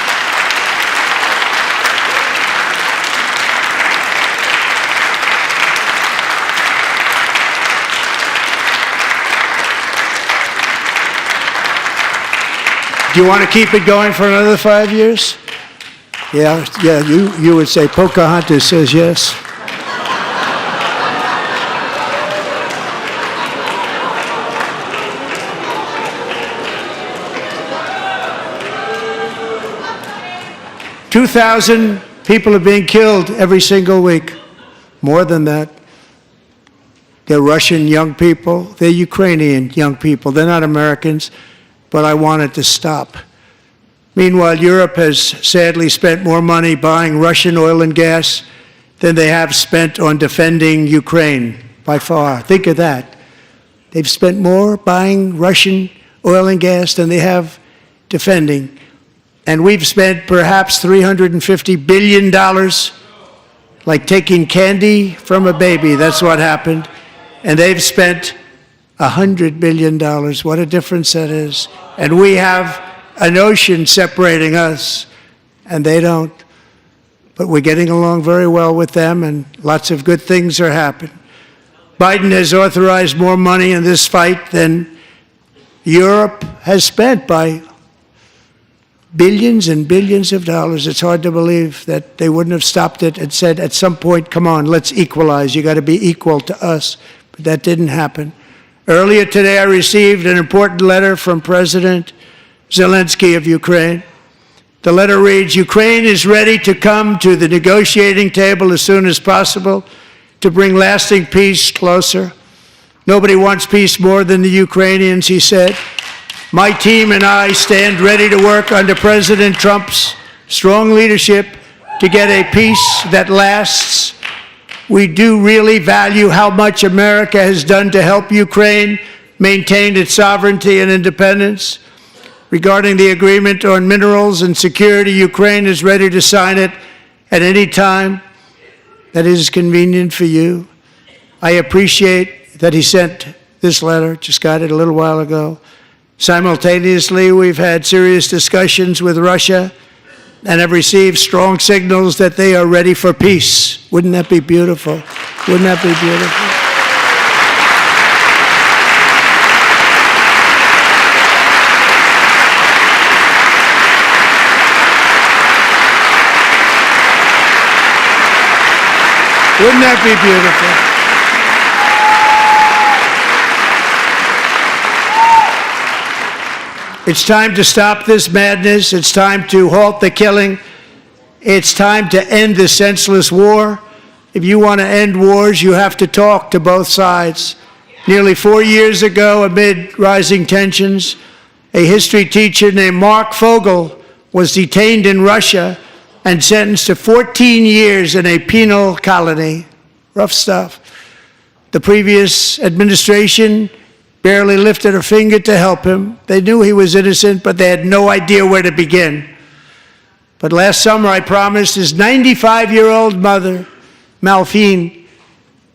Do you want to keep it going for another 5 years? Yeah, you would say Pocahontas says yes. $2,000 people are being killed every single week. More than that. They're Russian young people. They're Ukrainian young people. They're not Americans. But I want it to stop. Meanwhile, Europe has sadly spent more money buying Russian oil and gas than they have spent on defending Ukraine, by far. Think of that. They've spent more buying Russian oil and gas than they have defending. And we've spent perhaps $350 billion, like taking candy from a baby. That's what happened. And they've spent $100 billion. What a difference that is. And we have an ocean separating us, and they don't. But we're getting along very well with them, and lots of good things are happening. Biden has authorized more money in this fight than Europe has spent by billions and billions of dollars. It's hard to believe that they wouldn't have stopped it and said at some point, come on, let's equalize. You got to be equal to us. But that didn't happen. Earlier today, I received an important letter from President Zelensky of Ukraine. The letter reads, Ukraine is ready to come to the negotiating table as soon as possible to bring lasting peace closer. Nobody wants peace more than the Ukrainians, he said. My team and I stand ready to work under President Trump's strong leadership to get a peace that lasts. We do really value how much America has done to help Ukraine maintain its sovereignty and independence. Regarding the agreement on minerals and security, Ukraine is ready to sign it at any time that is convenient for you. I appreciate that he sent this letter, just got it a little while ago. Simultaneously, we've had serious discussions with Russia and have received strong signals that they are ready for peace. Wouldn't that be beautiful? Wouldn't that be beautiful? Wouldn't that be beautiful? It's time to stop this madness. It's time to halt the killing. It's time to end this senseless war. If you want to end wars, you have to talk to both sides. Nearly 4 years ago, amid rising tensions, a history teacher named Mark Fogel was detained in Russia and sentenced to 14 years in a penal colony. Rough stuff. The previous administration barely lifted a finger to help him. They knew he was innocent, but they had no idea where to begin. But last summer, I promised his 95-year-old mother, Malphine,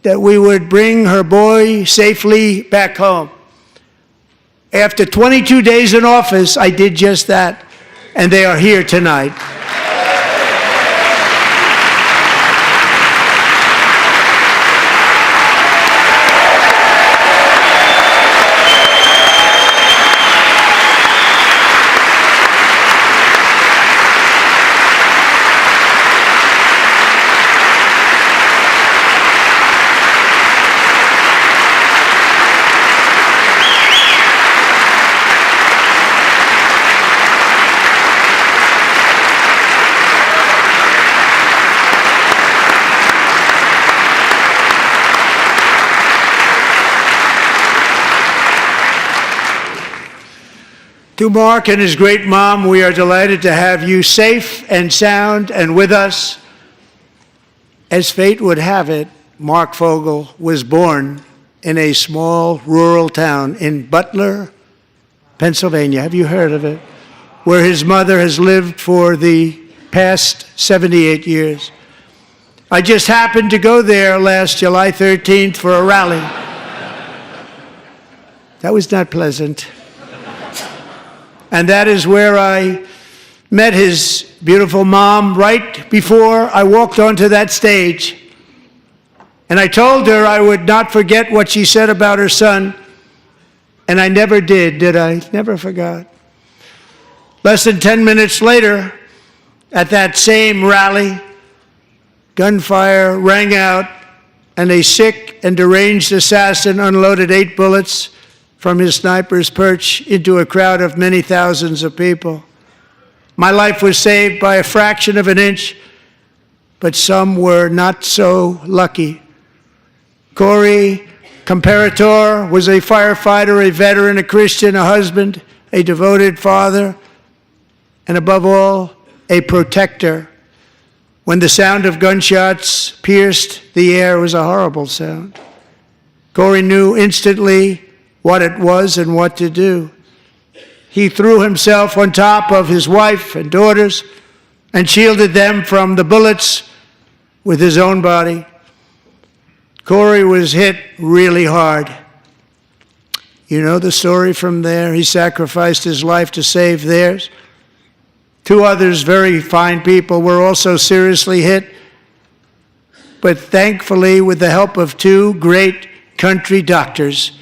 that we would bring her boy safely back home. After 22 days in office, I did just that, and they are here tonight. To Mark and his great mom, we are delighted to have you safe and sound and with us. As fate would have it, Mark Fogel was born in a small rural town in Butler, Pennsylvania. Have you heard of it? Where his mother has lived for the past 78 years. I just happened to go there last July 13th for a rally. That was not pleasant. And that is where I met his beautiful mom right before I walked onto that stage. And I told her I would not forget what she said about her son. And I never did I? Never forgot. Less than 10 minutes later, at that same rally, gunfire rang out, and a sick and deranged assassin unloaded 8 bullets from his sniper's perch into a crowd of many thousands of people. My life was saved by a fraction of an inch, but some were not so lucky. Corey Comparator was a firefighter, a veteran, a Christian, a husband, a devoted father, and above all, a protector. When the sound of gunshots pierced the air, it was a horrible sound. Corey knew instantly what it was and what to do. He threw himself on top of his wife and daughters and shielded them from the bullets with his own body. Corey was hit really hard. You know the story from there. He sacrificed his life to save theirs. 2 others, very fine people, were also seriously hit, but thankfully, with the help of 2 great country doctors,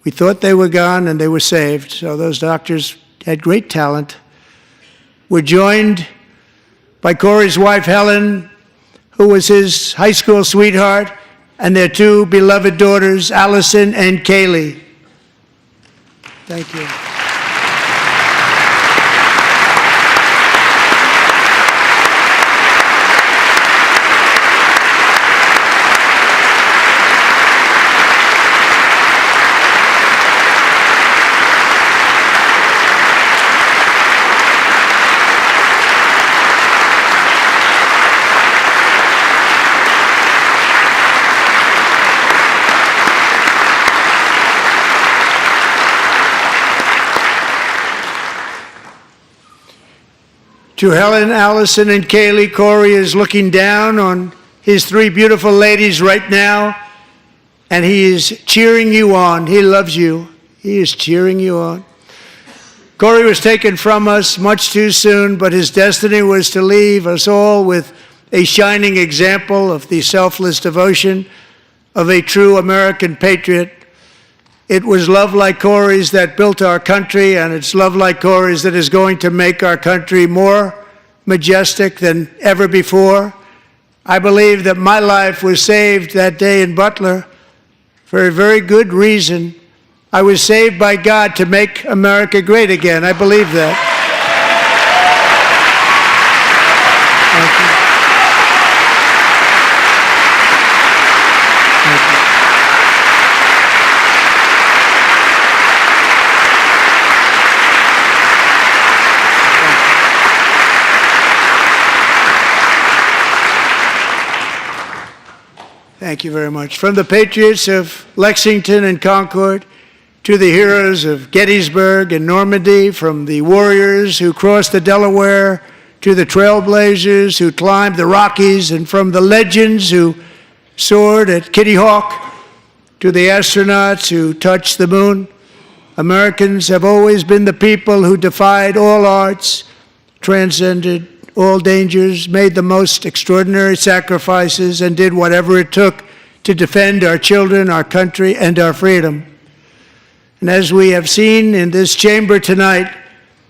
we thought they were gone and they were saved. So those doctors had great talent. We're joined by Corey's wife, Helen, who was his high school sweetheart, and their 2 beloved daughters, Allison and Kaylee. Thank you. To Helen, Allison, and Kaylee, Corey is looking down on his 3 beautiful ladies right now, and he is cheering you on. He loves you. He is cheering you on. Corey was taken from us much too soon, but his destiny was to leave us all with a shining example of the selfless devotion of a true American patriot. It was love like Corey's that built our country, and it's love like Corey's that is going to make our country more majestic than ever before. I believe that my life was saved that day in Butler for a very good reason. I was saved by God to make America great again. I believe that. Thank you. Thank you very much. From the patriots of Lexington and Concord to the heroes of Gettysburg and Normandy, from the warriors who crossed the Delaware to the trailblazers who climbed the Rockies, and from the legends who soared at Kitty Hawk to the astronauts who touched the moon, Americans have always been the people who defied all odds, transcended all dangers, made the most extraordinary sacrifices, and did whatever it took to defend our children, our country, and our freedom. And as we have seen in this chamber tonight,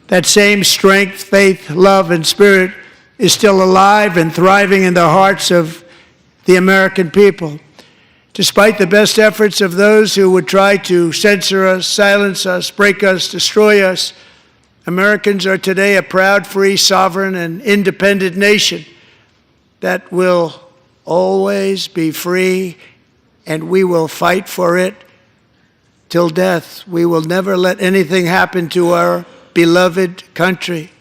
that same strength, faith, love, and spirit is still alive and thriving in the hearts of the American people. Despite the best efforts of those who would try to censor us, silence us, break us, destroy us, Americans are today a proud, free, sovereign, and independent nation that will always be free, and we will fight for it till death. We will never let anything happen to our beloved country,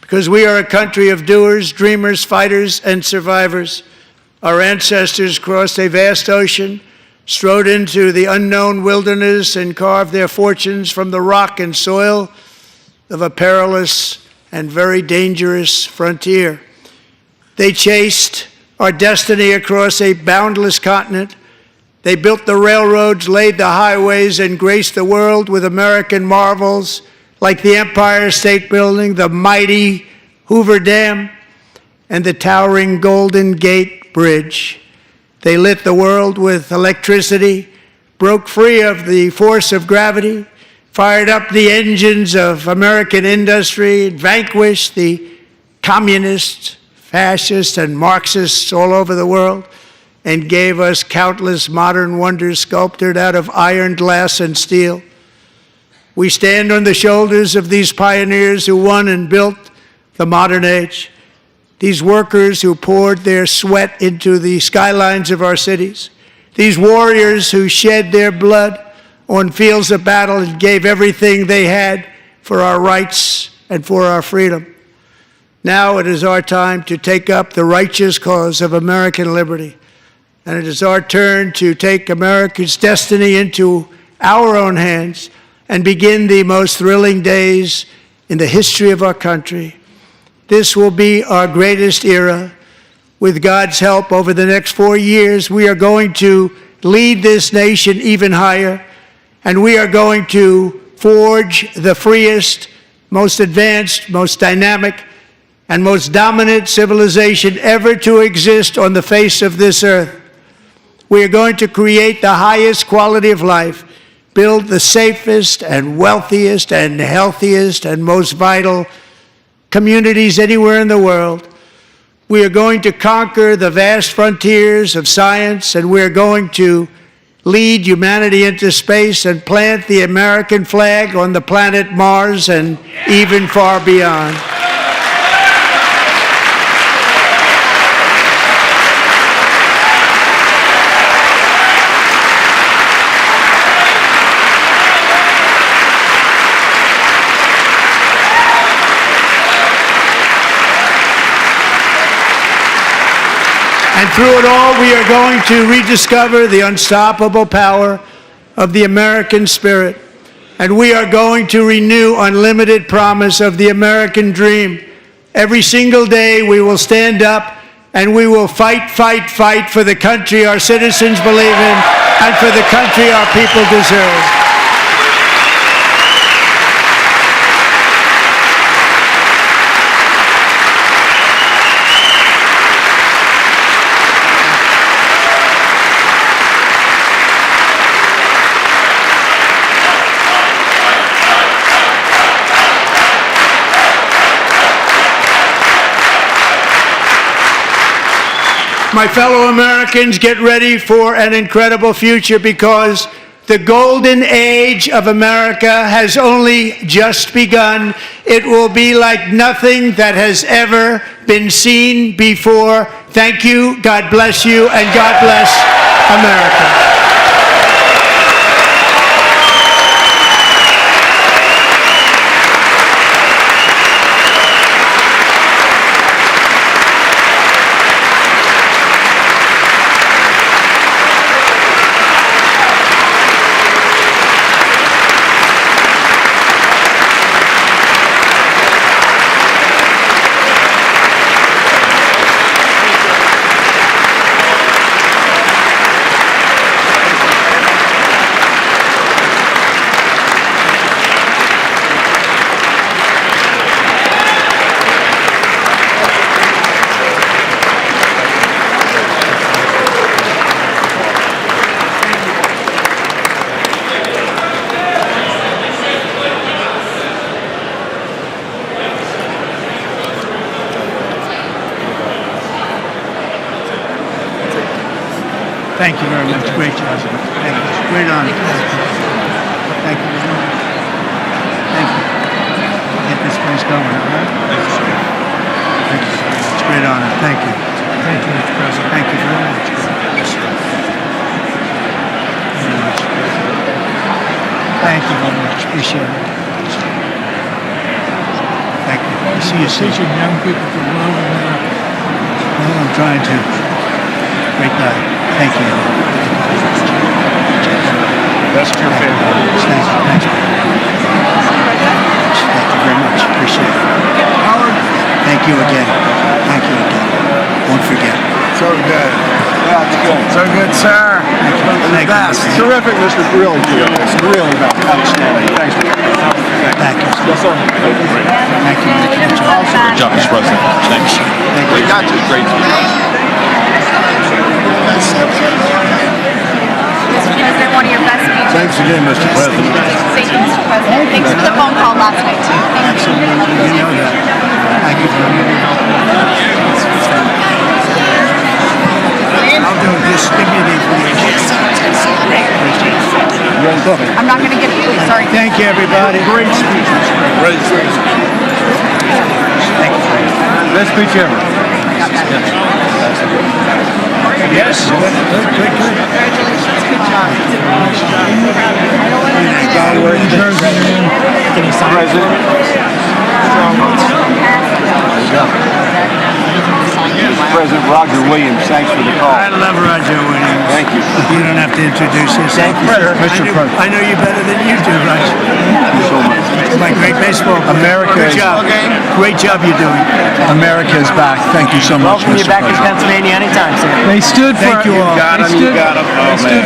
because we are a country of doers, dreamers, fighters, and survivors. Our ancestors crossed a vast ocean, strode into the unknown wilderness, and carved their fortunes from the rock and soil of a perilous and very dangerous frontier. They chased our destiny across a boundless continent. They built the railroads, laid the highways, and graced the world with American marvels like the Empire State Building, the mighty Hoover Dam, and the towering Golden Gate Bridge. They lit the world with electricity, broke free of the force of gravity, fired up the engines of American industry, vanquished the communists, fascists, and Marxists all over the world, and gave us countless modern wonders sculptured out of iron, glass, and steel. We stand on the shoulders of these pioneers who won and built the modern age, these workers who poured their sweat into the skylines of our cities, these warriors who shed their blood on fields of battle and gave everything they had for our rights and for our freedom. Now it is our time to take up the righteous cause of American liberty, and it is our turn to take America's destiny into our own hands and begin the most thrilling days in the history of our country. This will be our greatest era. With God's help, over the next 4 years, we are going to lead this nation even higher, and we are going to forge the freest, most advanced, most dynamic, and most dominant civilization ever to exist on the face of this earth. We are going to create the highest quality of life, build the safest and wealthiest and healthiest and most vital communities anywhere in the world. We are going to conquer the vast frontiers of science, and we are going to lead humanity into space and plant the American flag on the planet Mars and even far beyond. And through it all, we are going to rediscover the unstoppable power of the American spirit. And we are going to renew unlimited promise of the American dream. Every single day we will stand up and we will fight, fight, fight for the country our citizens believe in and for the country our people deserve. My fellow Americans, get ready for an incredible future, because the golden age of America has only just begun. It will be like nothing that has ever been seen before. Thank you, God bless you, and God bless America. Thank you very much. Great job. Thank you. Great honor. Thank you very much. Thank you. Get this place going, all right? Thank you very much. Great honor. Thank you. Thank you, Mr. President. Thank you very much. Thank you very much. Appreciate it. Thank you. I see you teaching young people to love America. Well, I'm trying to. Great guy. Thank you. That's your favorite. Thank you. Thank you. Thank you very much. Appreciate it. Howard, Thank you again. Thank you again. Won't forget. so good. Yeah, it's good. So good, sir. Thank you. Best. Terrific, Mr. Really good. It's really about outstanding. Thanks. Thank you. Yes, sir. Thank you. Good job. Good job, Mr. President. Thanks. Thank We you. got you. Great. Mr. President, one of your best speeches. Thanks again, Mr. President. Thank you, Mr. President. Thanks for the phone call last night, too. Thank you. You know that. Thank you very much. I'll do it. Just give me the information. I'm not going to give you, sorry. Thank you, everybody. Great speech. Great speech. Thank you. Best speech ever. Yes. Good. Congratulations. Good job. President Roger Williams, thanks for the call. I love Roger Williams. Thank you. You don't have to introduce yourself. Thank you, sir. Mr. President. I know you better than you do, Roger. Thank you so much. My great baseball. America Good is- job. Great job you're doing. America is back. Thank you so much, Welcome you Mr. back in President. Pennsylvania anytime, sir. They stood for. Thank you all. Got him, you got him. Oh, man.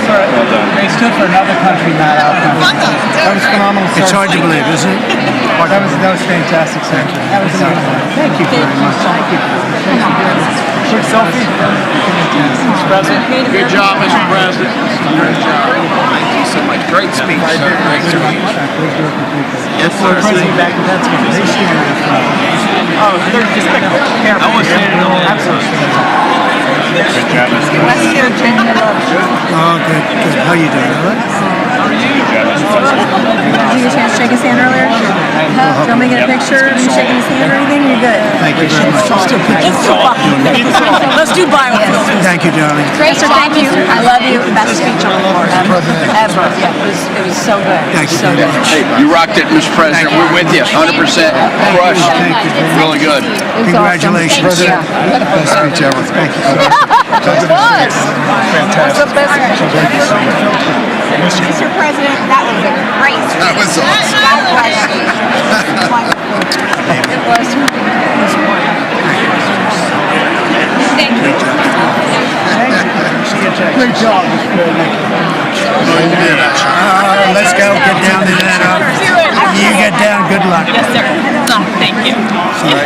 They stood for another country, not our country. That was phenomenal. It's sir. hard to believe, isn't it? That was fantastic, sir. That was amazing. Thank you very much. Thank you. Quick selfie. Mr. President. Good job, Mr. President. Great job. Thank you so much. Great speech, sir. Great speech. Yes, sir. President back in Pennsylvania. Oh, they're just kind of careful. I was standing on that. Oh, good. How you doing? All right? Did you get a chance to shake his hand earlier? Huh? Don't make it a picture. Are you shaking his hand or anything? You're good. Thank you very much. Let's do biofilm. Thank you, darling. Great job, thank you. I love you. Best speech on the floor ever. Yeah, it was so good. Thank you So very good. much. Hey, you rocked it, Mr. President. We're with you. 100% crushed. Thank you. Really good. It was Congratulations. awesome. Thank you. Best speech ever. Thank you. Mr. President, that was a great speech. That was awesome. God bless you. It was wonderful. Thank you. Great job. Let's go. Get down to that. You get down. Good luck. Yes, sir. Thank you.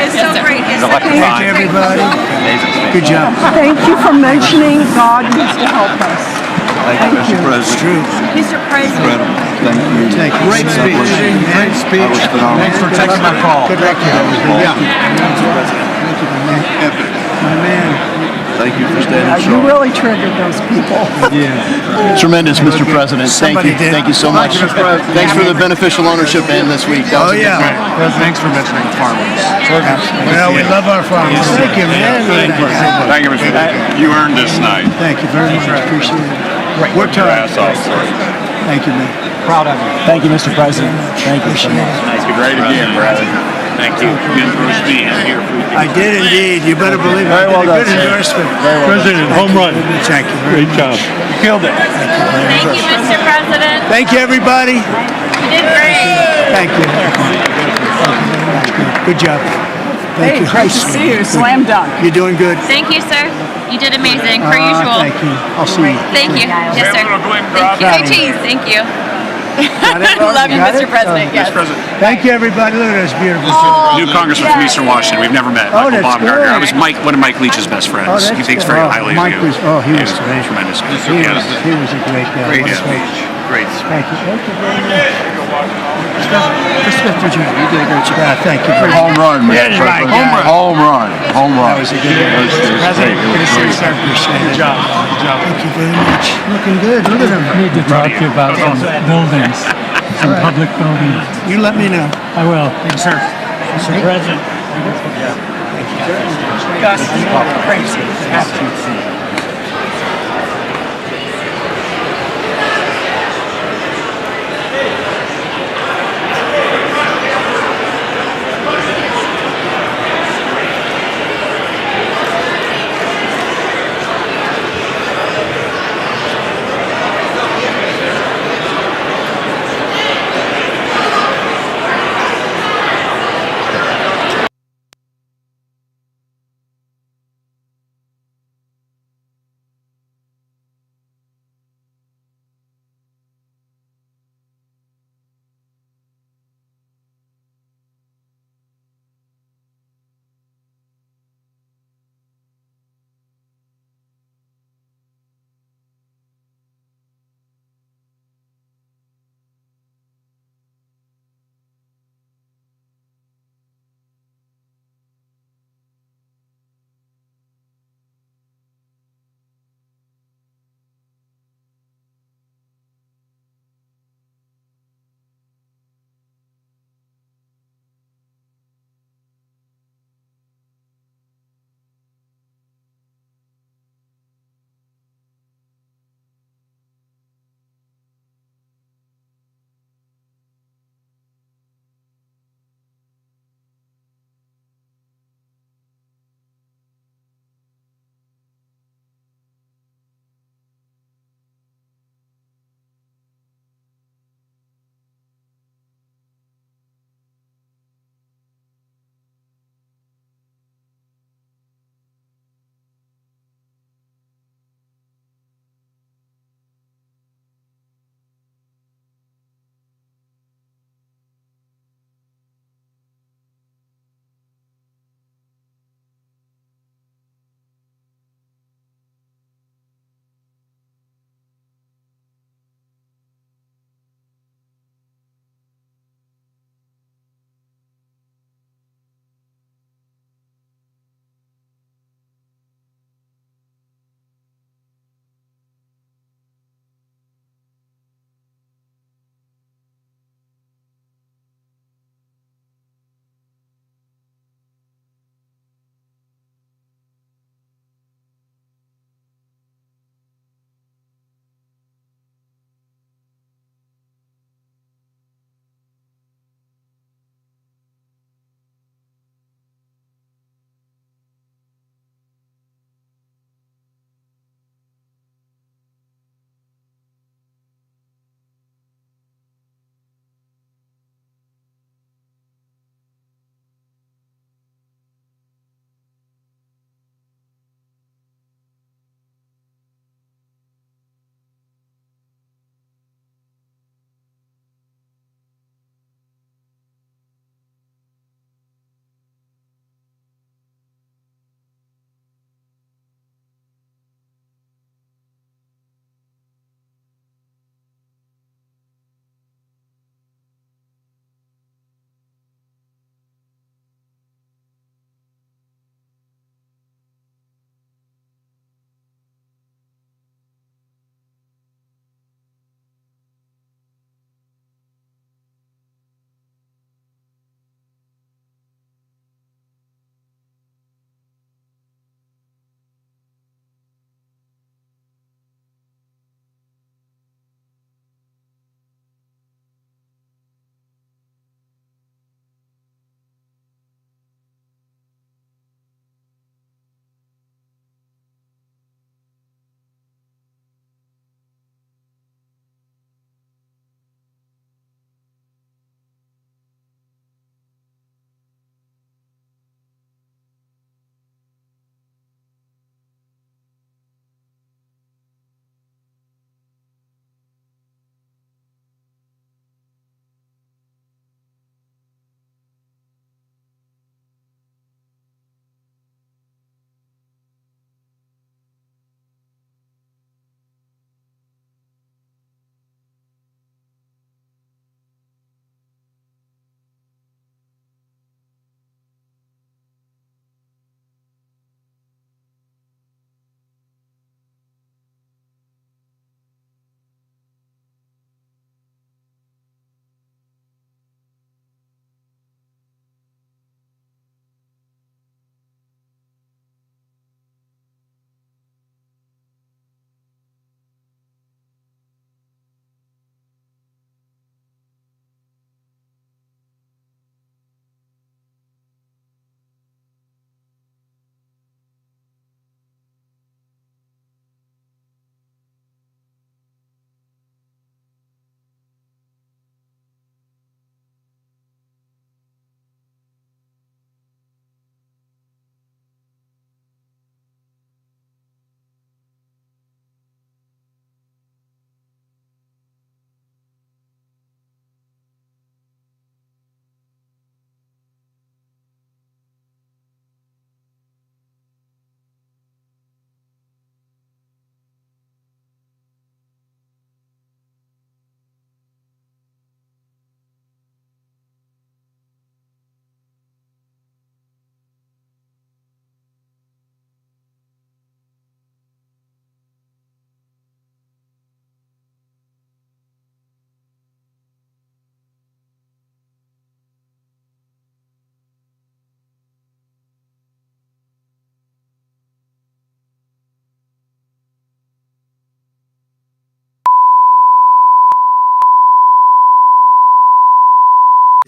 It's so great. It's so Thank you, everybody. Good job. Thank you for mentioning God needs to help us. Thank you, Mr. President. True. Mr. President. Thank you. Thank you. Great speech. Great speech. That was phenomenal. Thanks for taking my call. Good luck. Yeah. Epic. My man. Thank you for standing You strong. really triggered those people. Tremendous, Mr. President. Thank Somebody you. did. Thank you so much. Thanks for the beneficial ownership and this week. That was Oh, a good yeah. one. Thanks for mentioning farmers. Well, we love our farmers. Thank you, man. Thank you, Mr. President. You earned this night. Thank you very much. Appreciate it. Worked hard. Thank you, man. Proud of you. Thank you, Mr. President. Thank you so much. Great again, brother. Thank you. Good being here. I did indeed. You better believe it. Very well I did a done, good sir. endorsement. President, home run. Thank you very much. job. Killed it. Thank you, Mr. President. Thank you, everybody. You did great. Thank you. Good job. Thank you. Great to see you. Slam dunk. You're doing good. Thank you, sir. You did amazing, per usual. Thank you. I'll see you. Thank you. Yes, sir. Thank you. Hey, cheese. Thank you. Love you, Mr. President. Yes. Thank you, everybody. Look at this beautiful. New congressman from Eastern Washington. We've never met. Oh, Michael that's Baumgartner. good. I was one of Mike Leach's best friends. Oh, that's He thinks good. very Oh, highly Mike of you. was- he was terrific. tremendous. He was a great guy. Great What a speech. Great speech. Thank you. Thank you very much. Mr. Jr., you did a great job. Thank you very much. Home run, Mr. President. Home run. Home whole lot. That was a good one. Mr. President, good to see you, sir. Good job. Good job. Thank you very much. Looking good. Look at him. Need to talk to you about some buildings, some public buildings. You let me know. I will. Thank you, sir. Mr. President. Gus, crazy.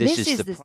This is the